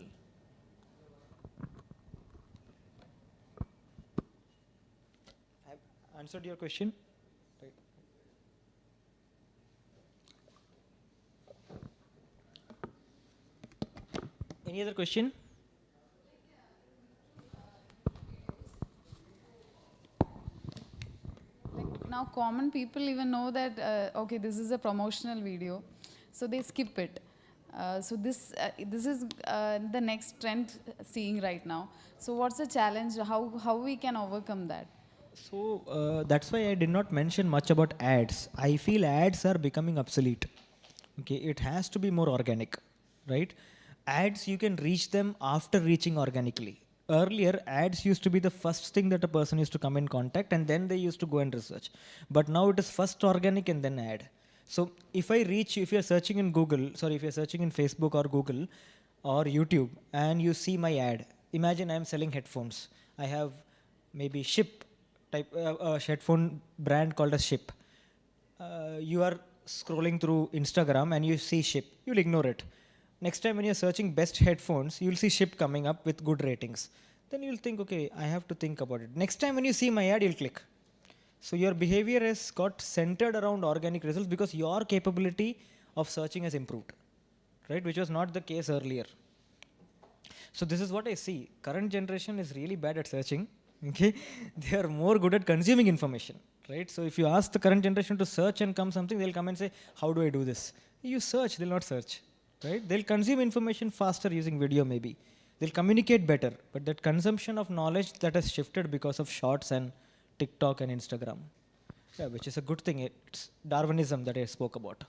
I've answered your question. Right. Any other question? Now common people even know that, okay, this is a promotional video, so they skip it. So this is the next trend seeing right now. So what's the challenge? How we can overcome that? So that's why I did not mention much about ads. I feel ads are becoming obsolete. Okay, it has to be more organic, right? Ads, you can reach them after reaching organically. Earlier, ads used to be the first thing that a person used to come in contact, and then they used to go and research. But now it is first organic and then ad. So if you're searching in if you're searching in Facebook or Google or YouTube and you see my ad, imagine I'm selling headphones. I have maybe Ship type a headphone brand called as Ship. You are scrolling through Instagram and you see Ship, you'll ignore it. Next time when you're searching best headphones, you'll see Ship coming up with good ratings. Then you'll think, okay, I have to think about it. Next time when you see my ad, you'll click. So your behavior has got centered around organic results because your capability of searching has improved, right? Which was not the case earlier. So this is what I see. Current generation is really bad at searching. Okay, they are more good at consuming information, right? So if you ask the current generation to search and come something, they'll come and say, how do I do this? You search, they'll not search, right? They'll consume information faster using video maybe. They'll communicate better, but that consumption of knowledge that has shifted because of shorts and TikTok and Instagram, yeah, which is a good thing. It's Darwinism that I spoke about.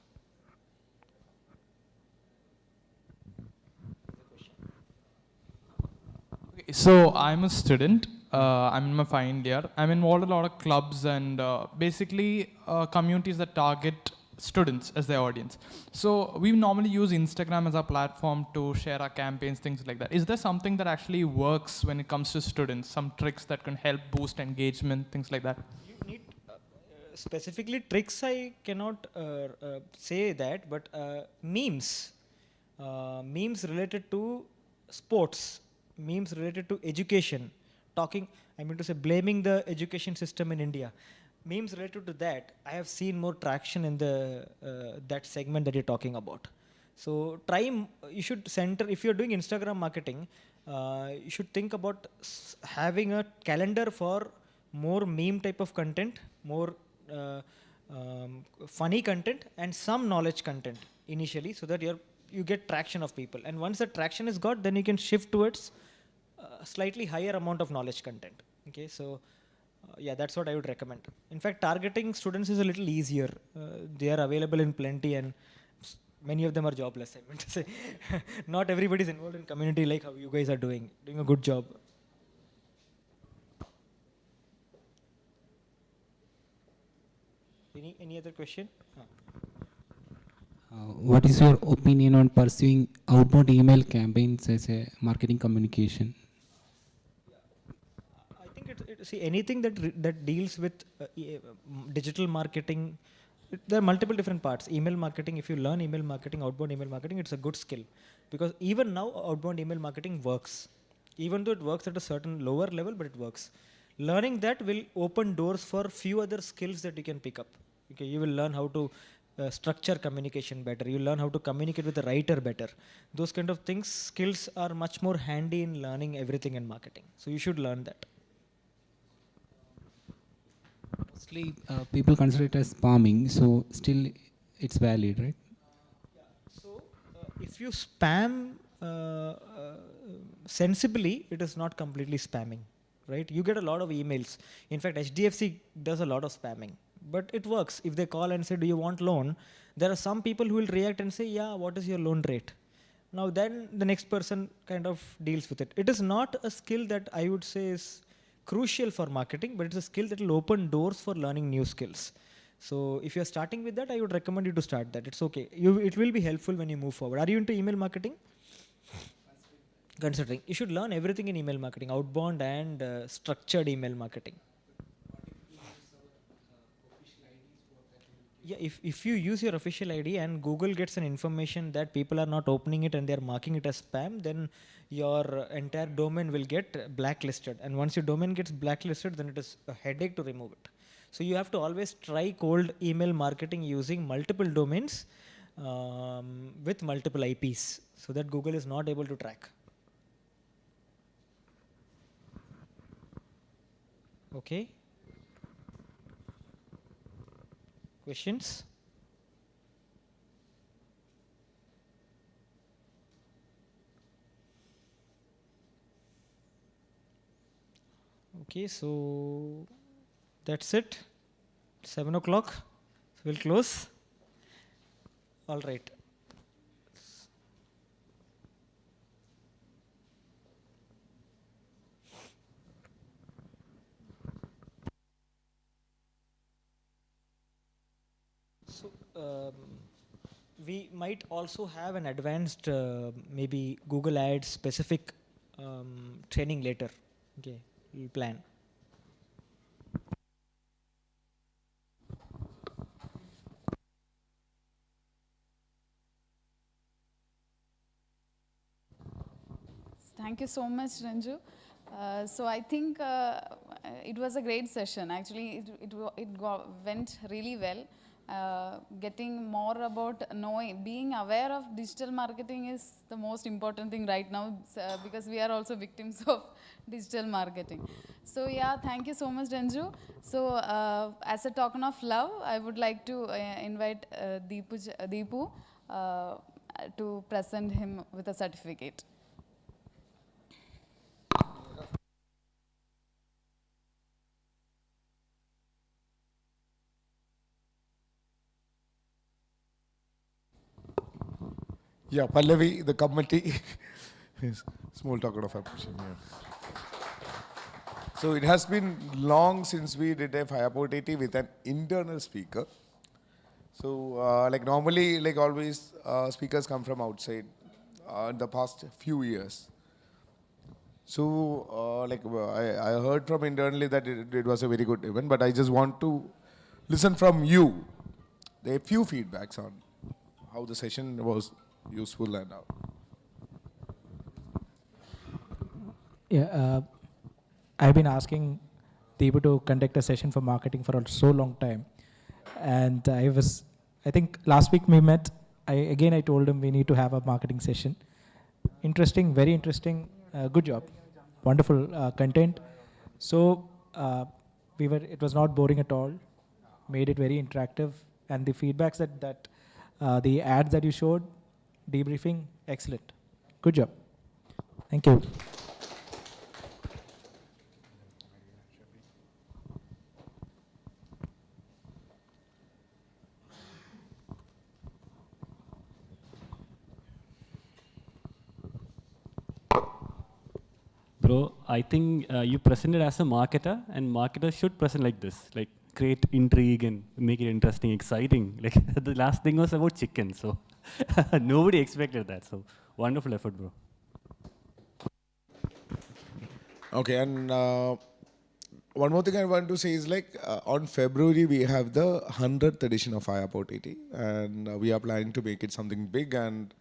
Okay, so I'm a student. I'm in my final year. I'm involved in a lot of clubs and basically communities that target students as their audience. So we normally use Instagram as our platform to share our campaigns, things like that. Is there something that actually works when it comes to students? Some tricks that can help boost engagement, things like that? You need specifically tricks. I cannot say that, but memes related to sports, memes related to education. Blaming the education system in India. Memes related to that, I have seen more traction in the that segment that you're talking about. So you should center, if you're doing Instagram marketing, you should think about having a calendar for more meme type of content, more funny content, and some knowledge content initially, so that you get traction of people. And once the traction is got, then you can shift towards slightly higher amount of knowledge content. Okay, so yeah, that's what I would recommend. In fact, targeting students is a little easier. They are available in plenty, and many of them are jobless. I meant to say, not everybody is involved in community like how you guys are doing a good job. Any other question? What is your opinion on pursuing outbound email campaigns as a marketing communication? I think see, anything that deals with digital marketing, there are multiple different parts. Email marketing, if you learn email marketing, outbound email marketing, it's a good skill. Because even now, outbound email marketing works. Even though it works at a certain lower level, but it works. Learning that will open doors for few other skills that you can pick up. Okay, you will learn how to structure communication better. You learn how to communicate with the writer better. Those kind of things, skills are much more handy in learning everything in marketing. So you should learn that. Mostly people consider it as spamming, so still it's valid, right? So if you spam sensibly, it is not completely spamming, right? You get a lot of emails. In fact, HDFC does a lot of spamming, but it works. If they call and say, do you want loan? There are some people who will react and say, yeah, what is your loan rate? Now then the next person kind of deals with it. It is not a skill that I would say is crucial for marketing, but it's a skill that will open doors for learning new skills. So if you're starting with that, I would recommend you to start that. It's okay. It will be helpful when you move forward. Are you into email marketing? considering. You should learn everything in email marketing, outbound and structured email marketing. Yeah, if you use your official ID and Google gets an information that people are not opening it and they are marking it as spam, then your entire domain will get blacklisted. And once your domain gets blacklisted, then it is a headache to remove it. So you have to always try cold email marketing using multiple domains with multiple IPs so that Google is not able to track. Okay. Questions? Okay, so that's it. 7 o'clock. So we'll close. All right. So we might also have an advanced maybe Google Ads specific training later. Okay, we'll plan. Thank you so much, Ranju. So I think it was a great session. Actually, went really well. Getting more about being aware of digital marketing is the most important thing right now because we are also victims of digital marketing. So yeah, thank you so much, Ranju. So as a token of love, I would like to invite Deepu to present him with a certificate. Yeah, Pallavi, the committee. Yes, small token of appreciation. Yeah. So it has been long since we did a Fireport 80 with an internal speaker. So like normally, like always, speakers come from outside in the past few years. So I heard from internally that it was a very good event, but I just want to listen from you. There are few feedbacks on how the session was useful and how. Yeah, I've been asking Deepu to conduct a session for marketing for so long time. And I think last week we met, I told him we need to have a marketing session. Interesting, very interesting, good job. Wonderful content. So it was not boring at all, made it very interactive. And the feedbacks that the ads that you showed, debriefing, excellent. Good job. Thank you. Bro, I think you presented as a marketer, and marketers should present like this, like create intrigue and make it interesting, exciting. Like the last thing was about chicken, so nobody expected that. So wonderful effort, bro. Okay, and one more thing I want to say is on February we have the 100th edition of Fireport 80, and we are planning to make it something big. And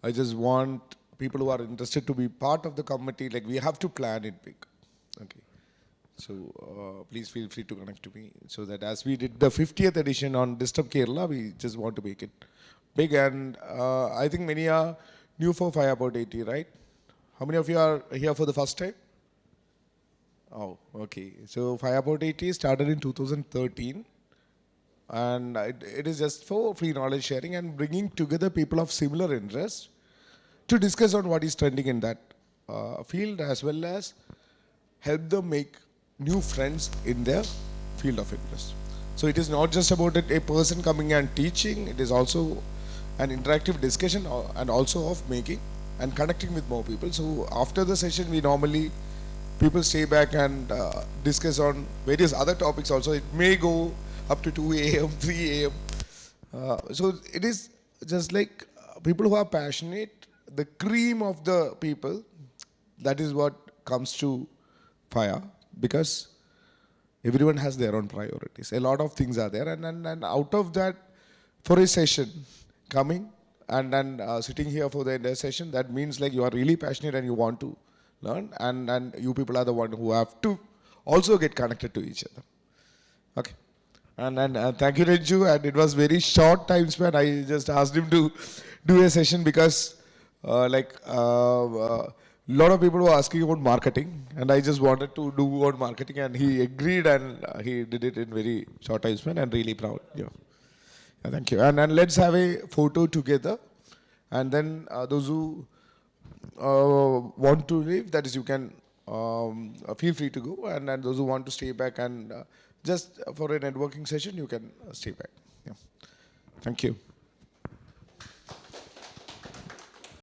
I just want people who are interested to be part of the committee. Like we have to plan it big. Okay, so please feel free to connect to me so that as we did the 50th edition on Disturb Kerala, we just want to make it big. And I think many are new for Fireport 80, right? How many of you are here for the first time? Oh, okay. So Fireport 80 started in 2013, and it is just for free knowledge sharing and bringing together people of similar interests to discuss on what is trending in that field, as well as help them make new friends in their field of interest. So it is not just about a person coming and teaching, it is also an interactive discussion and also of making and connecting with more people. So after the session, we normally people stay back and discuss on various other topics also. It may go up to 2 a.m., 3 a.m. So it is just like people who are passionate, the cream of the people, that is what comes to FIRE, because everyone has their own priorities. A lot of things are there, and out of that, for a session coming and then sitting here for the entire session, that means like you are really passionate and you want to learn, and you people are the one who have to also get connected to each other. Okay. And thank you, Renju. And it was very short time span. I just asked him to do a session because lot of people were asking about marketing, and I just wanted to do on marketing, and he agreed, and he did it in very short time span, and really proud. Yeah. Thank you. And let's have a photo together, and then those who want to leave, that is, you can feel free to go, and those who want to stay back and just for a networking session, you can stay back. Yeah. Thank you.